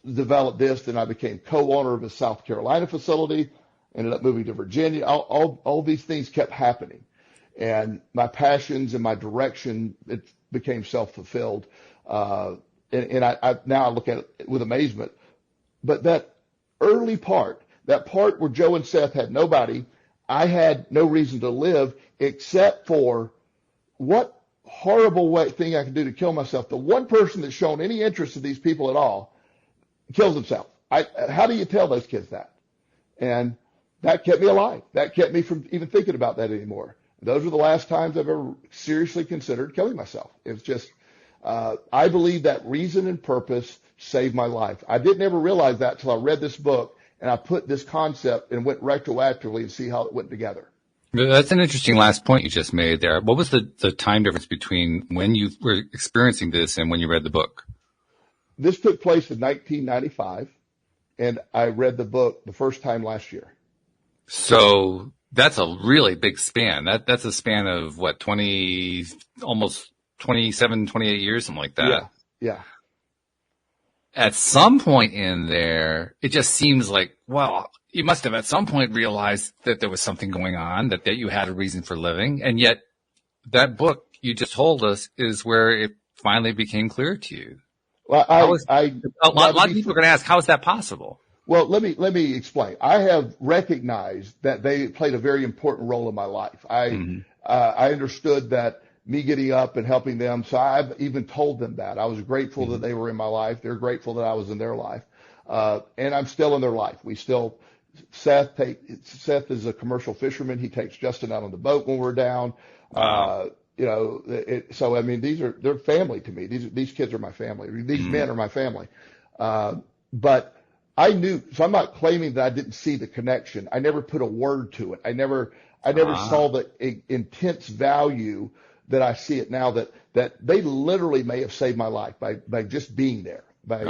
developed this. Then I became co-owner of a South Carolina facility, ended up moving to Virginia. All these things kept happening. And my passions and my direction, it became self-fulfilled. And I now I look at it with amazement. But early part, that part where Joe and Seth had nobody, I had no reason to live except for what horrible thing I could do to kill myself. The one person that's shown any interest in these people at all kills himself. How do you tell those kids that? And that kept me alive. That kept me from even thinking about that anymore. Those are the last times I've ever seriously considered killing myself. It's just, I believe that reason and purpose saved my life. I didn't ever realize that until I read this book and I put this concept and went retroactively and see how it went together. That's an interesting last point you just made there. What was the time difference between when you were experiencing this and when you read the book? This took place in 1995, and I read the book the first time last year. So that's a really big span. That's a span of what, almost 27, 28 years, something like that. Yeah. At some point in there, it just seems like, well, you must have at some point realized that there was something going on, that you had a reason for living. And yet that book you just told us is where it finally became clear to you. Well, a lot of people are going to ask, how is that possible? Well, let me explain. I have recognized that they played a very important role in my life. I understood that me getting up and helping them. So I've even told them that. I was grateful that they were in my life. They're grateful that I was in their life. And I'm still in their life. Seth is a commercial fisherman. He takes Justin out on the boat when we're down. Wow. So I mean, they're family to me. These kids are my family. These men are my family. But I knew, so I'm not claiming that I didn't see the connection. I never put a word to it. I never saw the intense value that I see it now, that they literally may have saved my life by just being there, by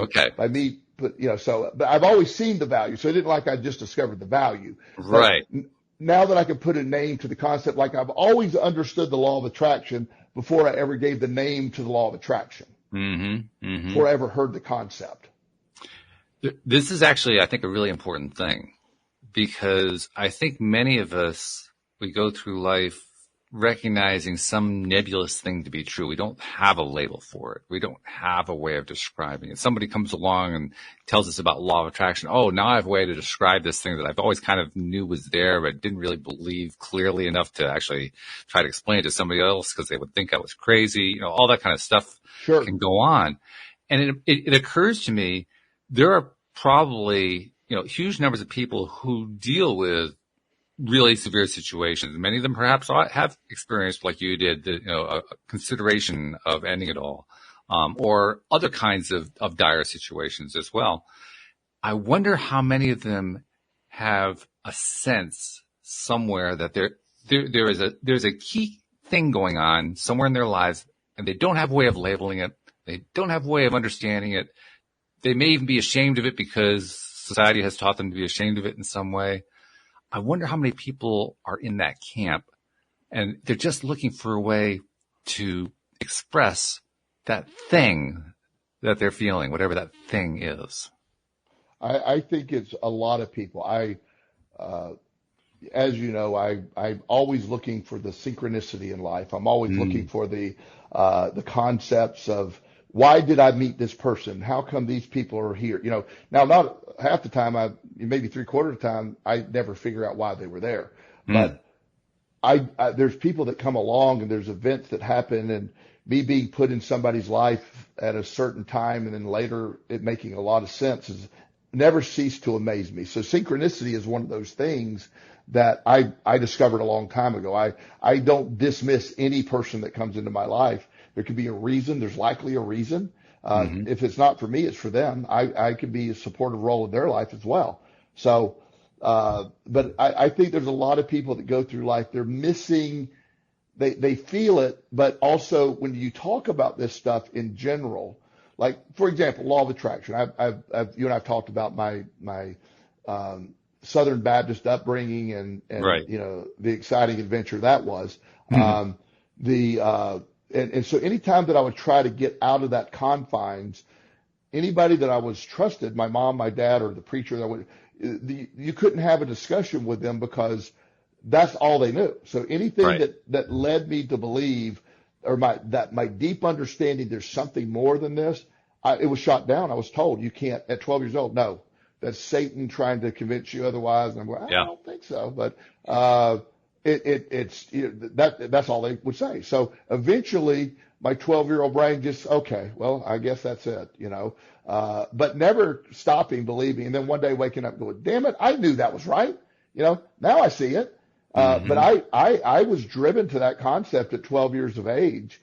me. But but I've always seen the value. So it didn't like I just discovered the value. Right. But now that I can put a name to the concept, like I've always understood the law of attraction before I ever gave the name to the law of attraction. Before I ever heard the concept. This is actually, I think, a really important thing, because I think many of us, we go through life recognizing some nebulous thing to be true. We don't have a label for it. We don't have a way of describing it. Somebody comes along and tells us about law of attraction. Oh, now I have a way to describe this thing that I've always kind of knew was there, but didn't really believe clearly enough to actually try to explain it to somebody else because they would think I was crazy. All that kind of stuff can go on. And it occurs to me, there are probably, huge numbers of people who deal with really severe situations. Many of them perhaps have experienced, like you did, a consideration of ending it all, or other kinds of dire situations as well. I wonder how many of them have a sense somewhere that there's a key thing going on somewhere in their lives, and they don't have a way of labeling it. They don't have a way of understanding it. They may even be ashamed of it because society has taught them to be ashamed of it in some way. I wonder how many people are in that camp, and they're just looking for a way to express that thing that they're feeling, whatever that thing is. I think it's a lot of people. As you know, I'm always looking for the synchronicity in life. I'm always looking for the concepts of, why did I meet this person? How come these people are here? Now not half the time, maybe 3/4 of the time, I never figure out why they were there. But there's people that come along and there's events that happen, and me being put in somebody's life at a certain time and then later it making a lot of sense has never ceased to amaze me. So synchronicity is one of those things that I discovered a long time ago. I don't dismiss any person that comes into my life. There could be a reason. There's likely a reason. If it's not for me, it's for them. I could be a supportive role in their life as well. So, but I think there's a lot of people that go through life. They're missing, they feel it, but also when you talk about this stuff in general, like, for example, law of attraction. You and I've talked about my Southern Baptist upbringing and right. The exciting adventure that was. And so anytime that I would try to get out of that confines, anybody that I was trusted, my mom, my dad, or the preacher, you couldn't have a discussion with them because that's all they knew. So anything that led me to believe, or my deep understanding there's something more than this, it was shot down. I was told, you can't, at 12 years old, no, that's Satan trying to convince you otherwise. And I'm going, I Yeah. don't think so. But, it's, that's all they would say. So eventually my 12-year-old brain just, okay, well, I guess that's it, but never stopping believing. And then one day waking up going, damn it, I knew that was right. Now I see it. But I was driven to that concept at 12 years of age,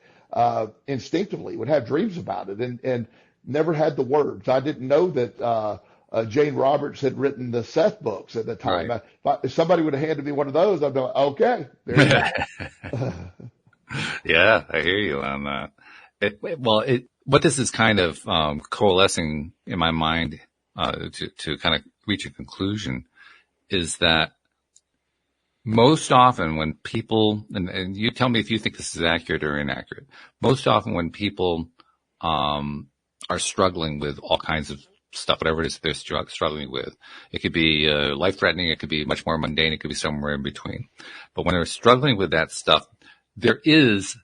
instinctivly, would have dreams about it and never had the words. I didn't know that, Jane Roberts had written the Seth books at the time. Right. If somebody would have handed me one of those, I'd be like, okay, there you go. Yeah, I hear you on that. What this is kind of coalescing in my mind to kind of reach a conclusion is that most often when people, and you tell me if you think this is accurate or inaccurate, most often when people are struggling with all kinds of stuff, whatever it is they're struggling with, it could be life-threatening, it could be much more mundane, it could be somewhere in between. But when they're struggling with that stuff, there is,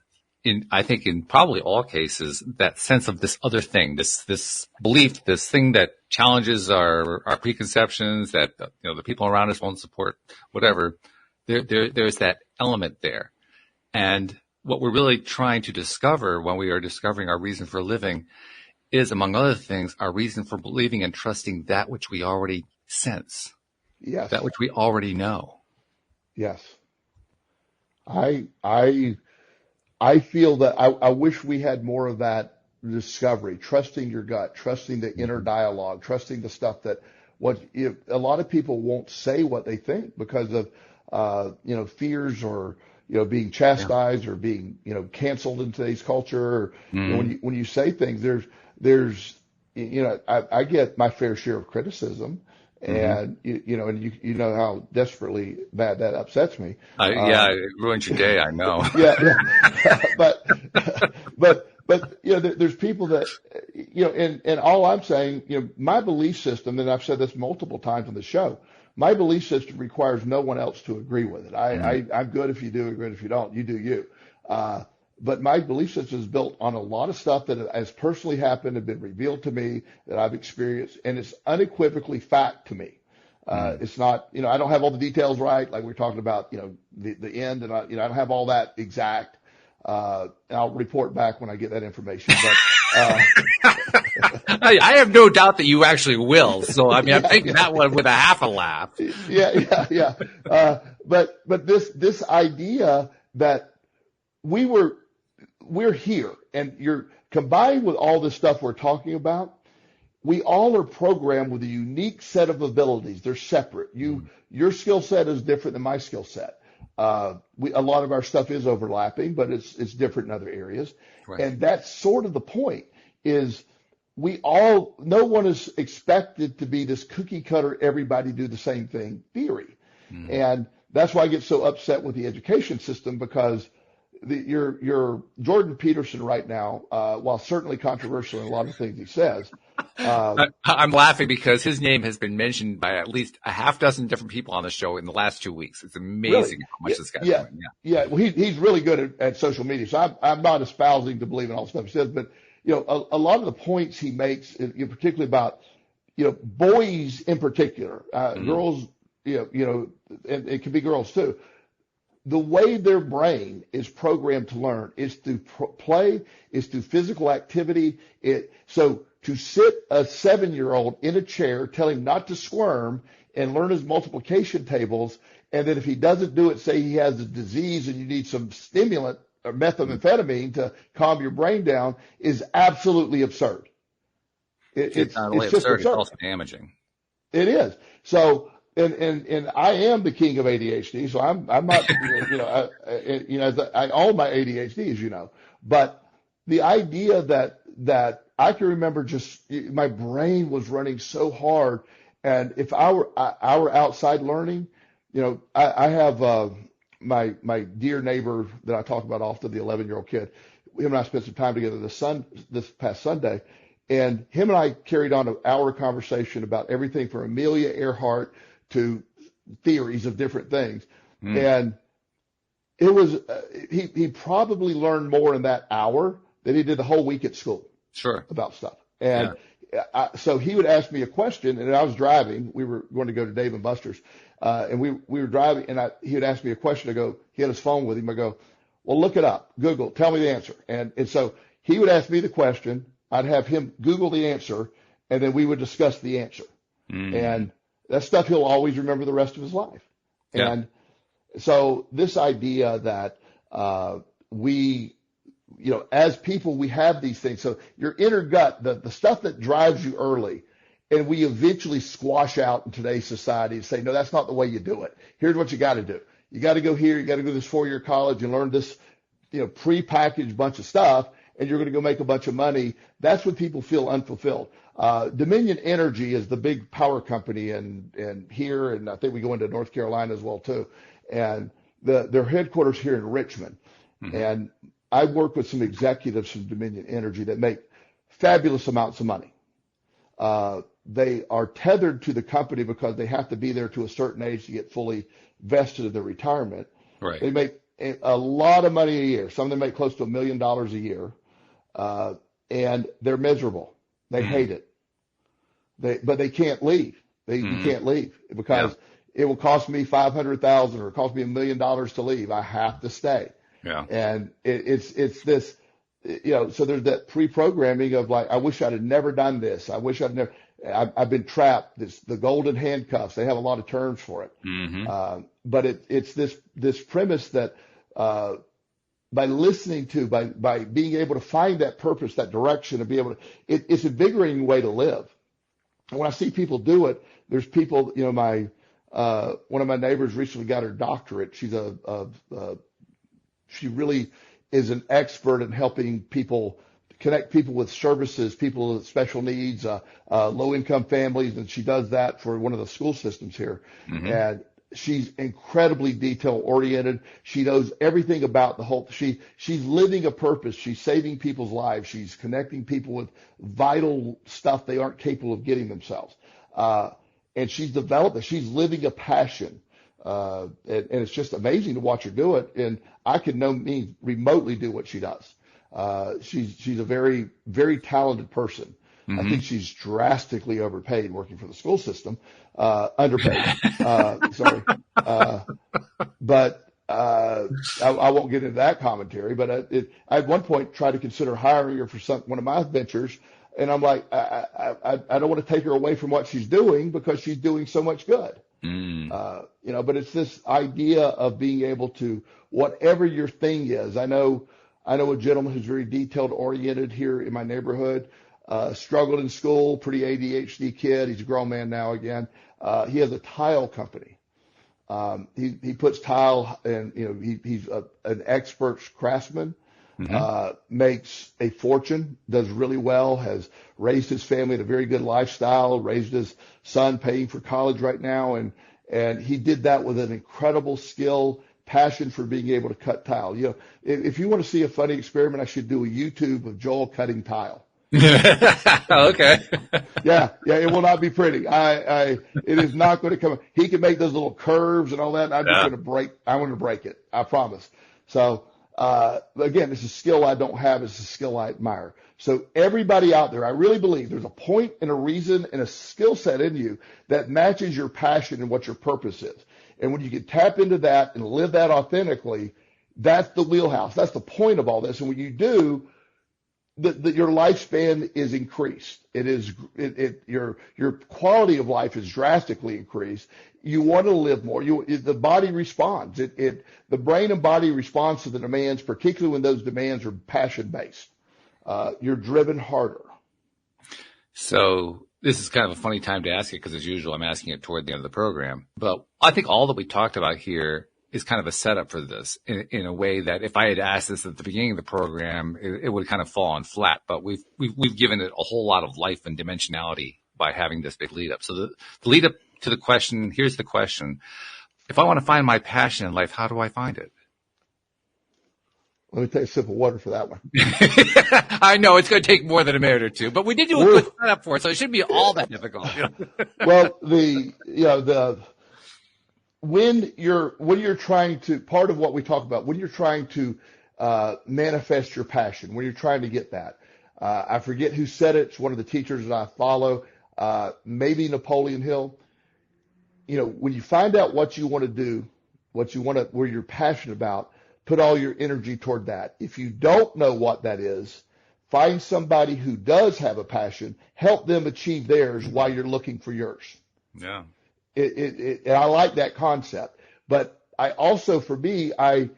I think in probably all cases, that sense of this other thing, this belief, this thing that challenges our preconceptions, that the people around us won't support, whatever. There's that element there. And what we're really trying to discover when we are discovering our reason for living is, among other things, our reason for believing and trusting that which we already sense. Yes. That which we already know. Yes. I feel that I wish we had more of that discovery, trusting your gut, trusting the inner dialogue, trusting the stuff that a lot of people won't say what they think because of, fears or, being chastised or being, canceled in today's culture. Or, when you say things, there's, I get my fair share of criticism. And and you know how desperately bad that upsets me. It ruins your day. I know. Yeah. but there's people that, and all I'm saying, my belief system, and I've said this multiple times on the show, my belief system requires no one else to agree with it. I'm good if you do, good if you don't. You do you. But my belief system is built on a lot of stuff that has personally happened, have been revealed to me, that I've experienced, and it's unequivocally fact to me. It's not, I don't have all the details right, like we're talking about, the end, and I don't have all that exact. And I'll report back when I get that information. But I have no doubt that you actually will. So I'm taking that one with a half a laugh. Yeah. But this idea that we're here, and you're combined with all this stuff we're talking about, we all are programmed with a unique set of abilities. They're separate. Your skill set is different than my skill set. A lot of our stuff is overlapping, but it's different in other areas. Right. And that's sort of the point, is no one is expected to be this cookie cutter, everybody do the same thing theory. And that's why I get so upset with the education system, because your Jordan Peterson right now, while certainly controversial in a lot of things he says. I'm laughing because his name has been mentioned by at least a half dozen different people on the show in the last 2 weeks. It's amazing how much this guy's doing. Yeah. Well, he's really good at social media. So I'm not espousing to believe in all the stuff he says, but a lot of the points he makes, particularly about boys in particular, girls, and it can be girls too. The way their brain is programmed to learn is through play, is through physical activity. So to sit a 7-year-old in a chair, tell him not to squirm and learn his multiplication tables, and then if he doesn't do it, say he has a disease and you need some stimulant or methamphetamine to calm your brain down, is absolutely absurd. It's not only absurd, it's also damaging. It is. So, and I am the king of ADHD, so I'm not, I own my ADHD, as you know, but the idea that I can remember just my brain was running so hard. And if our outside learning, I have, my dear neighbor that I talk about often, the 11-year-old kid, him and I spent some time together this past Sunday, and him and I carried on an hour conversation about everything from Amelia Earhart to theories of different things. And it was, he probably learned more in that hour than he did the whole week at school. Sure. About stuff. And so he would ask me a question, and I was driving. We were going to go to Dave and Buster's, and we were driving, and he would ask me a question. I go, he had his phone with him. I go, well, look it up, Google, tell me the answer. And so he would ask me the question. I'd have him Google the answer, and then we would discuss the answer. And that stuff he'll always remember the rest of his life. Yeah. And so this idea that we, as people, we have these things. So your inner gut, the stuff that drives you early, and we eventually squash out in today's society and say, no, that's not the way you do it. Here's what you got to do. You got to go here. You got to go to this 4-year college and learn this, prepackaged bunch of stuff, and you're going to go make a bunch of money. That's when people feel unfulfilled. Dominion Energy is the big power company and here, and I think we go into North Carolina as well too. And their headquarters here in Richmond. And I work with some executives from Dominion Energy that make fabulous amounts of money. They are tethered to the company because they have to be there to a certain age to get fully vested in their retirement. Right. They make a lot of money a year. Some of them make close to $1 million a year. And they're miserable. They hate it. But they can't leave. You can't leave because it will cost me $500,000 or it cost me $1 million to leave. I have to stay. Yeah. And it's this, so there's that pre-programming of like, I wish I'd have never done this. I wish I've been trapped. The golden handcuffs, they have a lot of terms for it. But it's this premise that, by listening to, by being able to find that purpose, that direction, and be able to, it's a invigorating way to live. And when I see people do it, there's people, one of my neighbors recently got her doctorate. She's she really is an expert in helping people connect people with services, people with special needs, low income families. And she does that for one of the school systems here. And she's incredibly detail oriented. She knows everything about the whole, she's living a purpose. She's saving people's lives. She's connecting people with vital stuff they aren't capable of getting themselves. And she's developed it. She's living a passion. And it's just amazing to watch her do it. And I can no means remotely do what she does. She's a very, very talented person. I think she's drastically overpaid working for the school system, underpaid. Sorry. But I won't get into that commentary, but I at one point tried to consider hiring her for one of my ventures. And I'm like, I don't want to take her away from what she's doing because she's doing so much good. But it's this idea of being able to, whatever your thing is. I know a gentleman who's very detailed oriented here in my neighborhood, struggled in school, pretty ADHD kid. He's a grown man now again. He has a tile company. He puts tile and, he's an expert craftsman, makes a fortune, does really well, has raised his family in a very good lifestyle, raised his son, paying for college right now. And he did that with an incredible skill, passion for being able to cut tile. If you want to see a funny experiment, I should do a YouTube of Joel cutting tile. Okay. Yeah, it will not be pretty. It is not going to come. He can make those little curves and all that. And I'm just going to break it. I promise. So, again, it's a skill I don't have. It's a skill I admire. So everybody out there, I really believe there's a point and a reason and a skill set in you that matches your passion and what your purpose is. And when you can tap into that and live that authentically, that's the wheelhouse. That's the point of all this. And when you do, your lifespan is increased. Your quality of life is drastically increased. You want to live more. The body responds. The brain and body responds to the demands, particularly when those demands are passion based. You're driven harder. So this is kind of a funny time to ask it because as usual, I'm asking it toward the end of the program. But I think all that we talked about here is kind of a setup for this in a way that if I had asked this at the beginning of the program, it would kind of fall on flat, but we've given it a whole lot of life and dimensionality by having this big lead up. So the lead up to the question, here's the question. If I want to find my passion in life, how do I find it? Let me take a sip of water for that one. I know it's going to take more than a minute or two, but we did do a good setup for it, so it shouldn't be all that difficult. Well, when you're trying to, part of what we talk about, when you're trying to manifest your passion, when you're trying to get that, I forget who said it. It's one of the teachers that I follow, maybe Napoleon Hill. You know, when you find out what you want to do, where you're passionate about, put all your energy toward that. If you don't know what that is, find somebody who does have a passion, help them achieve theirs while you're looking for yours. Yeah. And I like that concept. But I also, for me, I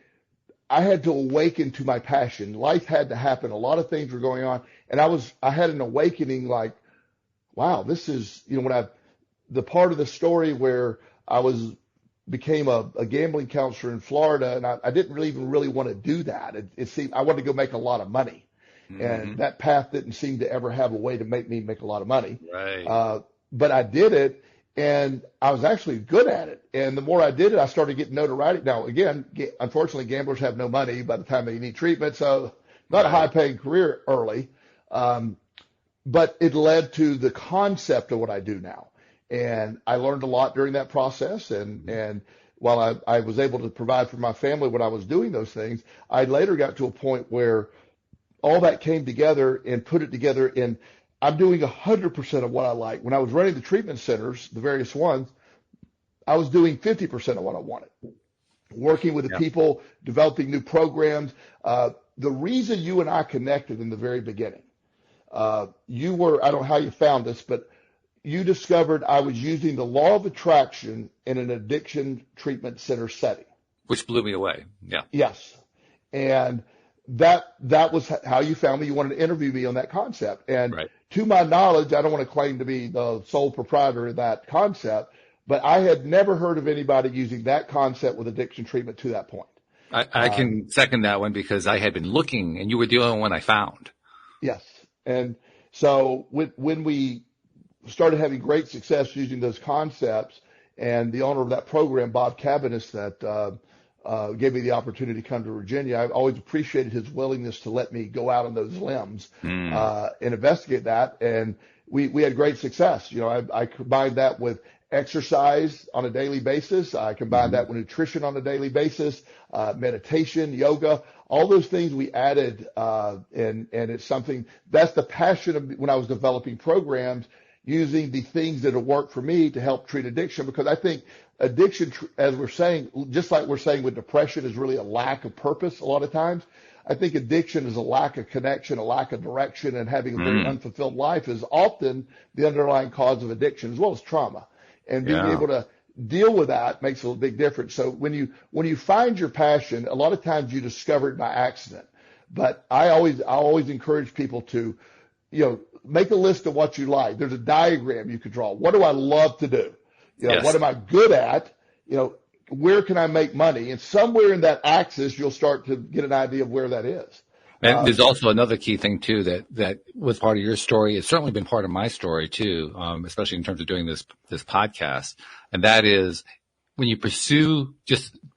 had to awaken to my passion. Life had to happen. A lot of things were going on. And I had an awakening like, wow, this is, you know, the part of the story where I became a gambling counselor in Florida, and I didn't even really want to do that. It seemed I wanted to go make a lot of money. And that path didn't seem to ever have a way to make me make a lot of money. Right. But I did it, and I was actually good at it. And the more I did it, I started getting notoriety. Now, again, unfortunately, gamblers have no money by the time they need treatment, so not a high-paying career early. But it led to the concept of what I do now. And I learned a lot during that process. And while I was able to provide for my family when I was doing those things, I later got to a point where all that came together and put it together, and I'm doing 100% of what I like. When I was running the treatment centers, the various ones, I was doing 50% of what I wanted. Working with the people, developing new programs. The reason you and I connected in the very beginning, I don't know how you found this, but you discovered I was using the law of attraction in an addiction treatment center setting. Which blew me away. Yeah. Yes. And that was how you found me. You wanted to interview me on that concept. And to my knowledge, I don't want to claim to be the sole proprietor of that concept, but I had never heard of anybody using that concept with addiction treatment to that point. I can second that one because I had been looking, and you were the only one I found. Yes. And so when we started having great success using those concepts, and the owner of that program, Bob Cabanis, that gave me the opportunity to come to Virginia, I've always appreciated his willingness to let me go out on those limbs and investigate that. And we had great success. You know, I combined that with exercise on a daily basis. I combined that with nutrition on a daily basis, meditation, yoga, all those things we added. And it's something that's the passion of when I was developing programs, using the things that have worked for me to help treat addiction, because I think addiction, as we're saying, just like we're saying with depression, is really a lack of purpose a lot of times. I think addiction is a lack of connection, a lack of direction, and having a very unfulfilled life is often the underlying cause of addiction, as well as trauma. And being able to deal with that makes a big difference. So when you find your passion, a lot of times you discover it by accident. But I always encourage people to, you know, make a list of what you like. There's a diagram you could draw. What do I love to do? You know, what am I good at? You know, where can I make money? And somewhere in that axis, you'll start to get an idea of where that is. And there's also another key thing too that was part of your story. It's certainly been part of my story too, especially in terms of doing this podcast. And that is when you pursue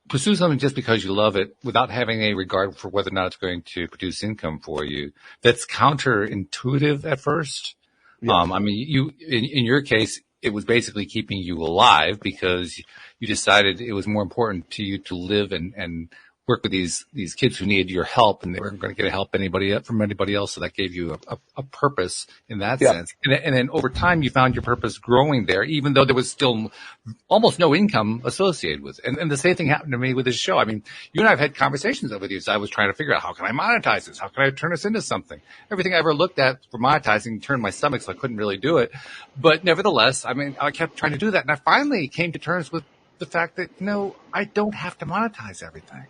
something just because you love it without having a regard for whether or not it's going to produce income for you. That's counterintuitive at first. Yes. I mean, in your case, it was basically keeping you alive because you decided it was more important to you to live and work with these kids who needed your help, and they weren't going to get help from anybody else. So that gave you a purpose in that sense. And then over time, you found your purpose growing there, even though there was still almost no income associated with it. And the same thing happened to me with this show. I mean, you and I have had conversations over these. I was trying to figure out, how can I monetize this? How can I turn this into something? Everything I ever looked at for monetizing turned my stomach, so I couldn't really do it. But nevertheless, I mean, I kept trying to do that. And I finally came to terms with the fact that, I don't have to monetize everything.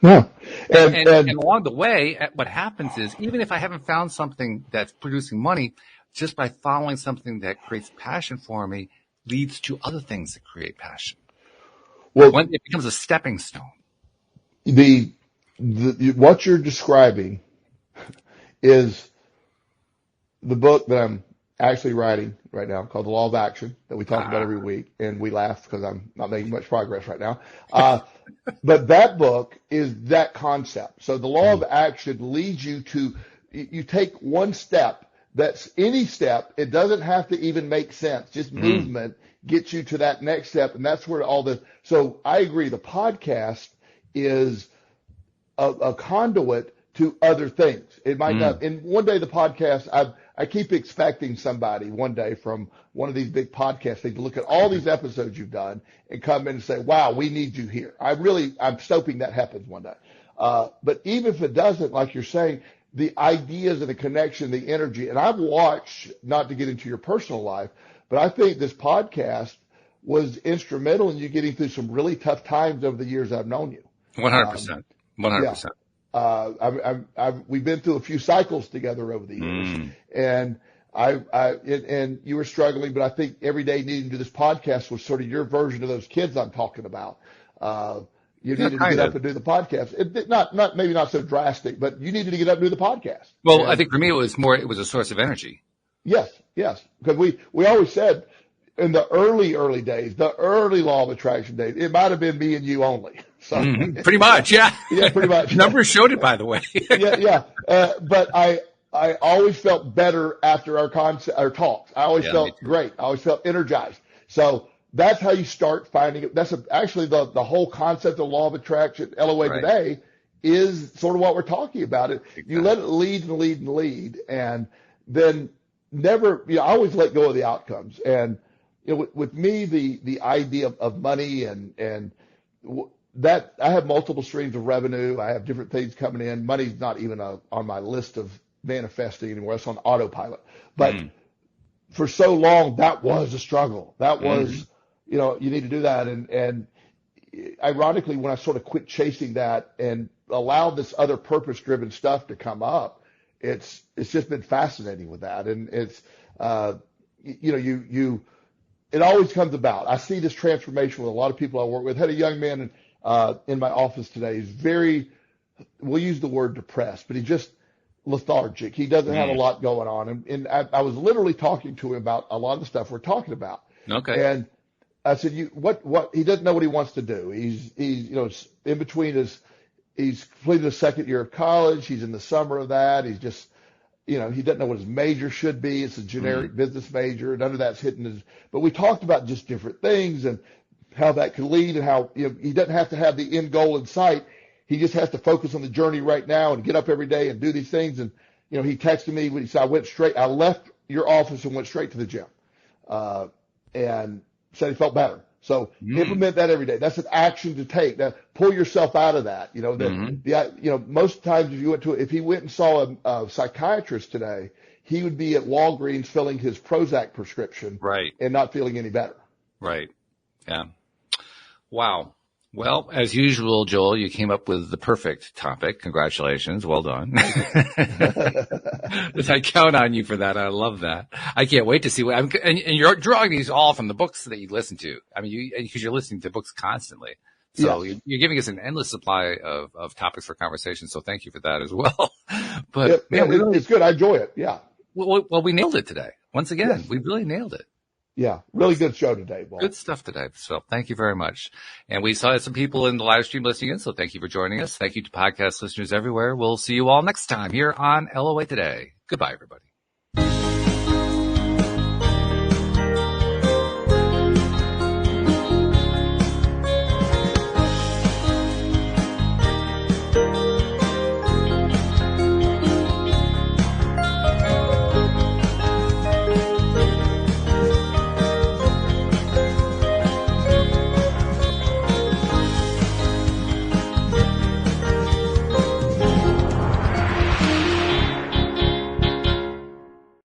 Yeah. And along the way, what happens is, even if I haven't found something that's producing money, just by following something that creates passion for me leads to other things that create passion. Well, when it becomes a stepping stone. What you're describing is the book that I'm actually writing right now, called The Law of Action, that we talk about every week, and we laugh because I'm not making much progress right now. But that book is that concept. So the law of action leads you to, you take one step, that's any step. It doesn't have to even make sense. Just movement gets you to that next step. And that's where so I agree. The podcast is a conduit to other things. It might not. And one day the podcast, I keep expecting somebody one day from one of these big podcasts to look at all these episodes you've done and come in and say, wow, we need you here. I'm hoping that happens one day. But even if it doesn't, like you're saying, the ideas and the connection, the energy, and I've watched, not to get into your personal life, but I think this podcast was instrumental in you getting through some really tough times over the years I've known you. 100%. 100%. We've been through a few cycles together over the years, and and you were struggling, but I think every day needing to do this podcast was sort of your version of those kids I'm talking about. You needed to get up and do the podcast. Maybe not so drastic, but you needed to get up and do the podcast. Well, and I think for me it was a source of energy. Yes. Because we always said in the early days, the early law of attraction days, it might have been me and you only. So pretty much, yeah. Yeah, pretty much. Numbers showed it, by the way. Yeah. But I always felt better after our talks. I always felt great. I always felt energized. So that's how you start finding it. That's actually the whole concept of law of attraction, LOA today, is sort of what we're talking about. Exactly. You let it lead and lead and lead, and then never, I always let go of the outcomes. And with me, the idea of money and that I have multiple streams of revenue. I have different things coming in. Money's not even on my list of manifesting anymore. It's on autopilot. But for so long, that was a struggle. That was, you need to do that. And ironically, when I sort of quit chasing that and allowed this other purpose-driven stuff to come up, it's just been fascinating with that. And it's, it always comes about. I see this transformation with a lot of people I work with. I had a young man in my office today. He's very, we'll use the word depressed, but he's just lethargic. He doesn't have a lot going on. And I was literally talking to him about a lot of the stuff we're talking about. Okay. And I said, what, he doesn't know what he wants to do. He's in between he's completed his second year of college. He's in the summer of that. He's just, he doesn't know what his major should be. It's a generic business major. None of that's hitting his, but we talked about just different things and how that could lead and how, he doesn't have to have the end goal in sight. He just has to focus on the journey right now and get up every day and do these things. And, he texted me when he said, I left your office and went straight to the gym, and said he felt better. So implement that every day. That's an action to take. Now, pull yourself out of that. Most times if he went and saw a psychiatrist today, he would be at Walgreens filling his Prozac prescription, and not feeling any better. Right. Yeah. Wow. Well, as usual, Joel, you came up with the perfect topic. Congratulations. Well done. I count on you for that. I love that. I can't wait to see and you're drawing these all from the books that you listen to. I mean, because you're listening to books constantly. So you're giving us an endless supply of topics for conversation. So thank you for that as well. But it's good. I enjoy it. Yeah. Well, we nailed it today. Once again, we really nailed it. Yeah, really good show today, Walt. Good stuff today. So thank you very much. And we saw some people in the live stream listening in, so thank you for joining us. Thank you to podcast listeners everywhere. We'll see you all next time here on LOA Today. Goodbye, everybody.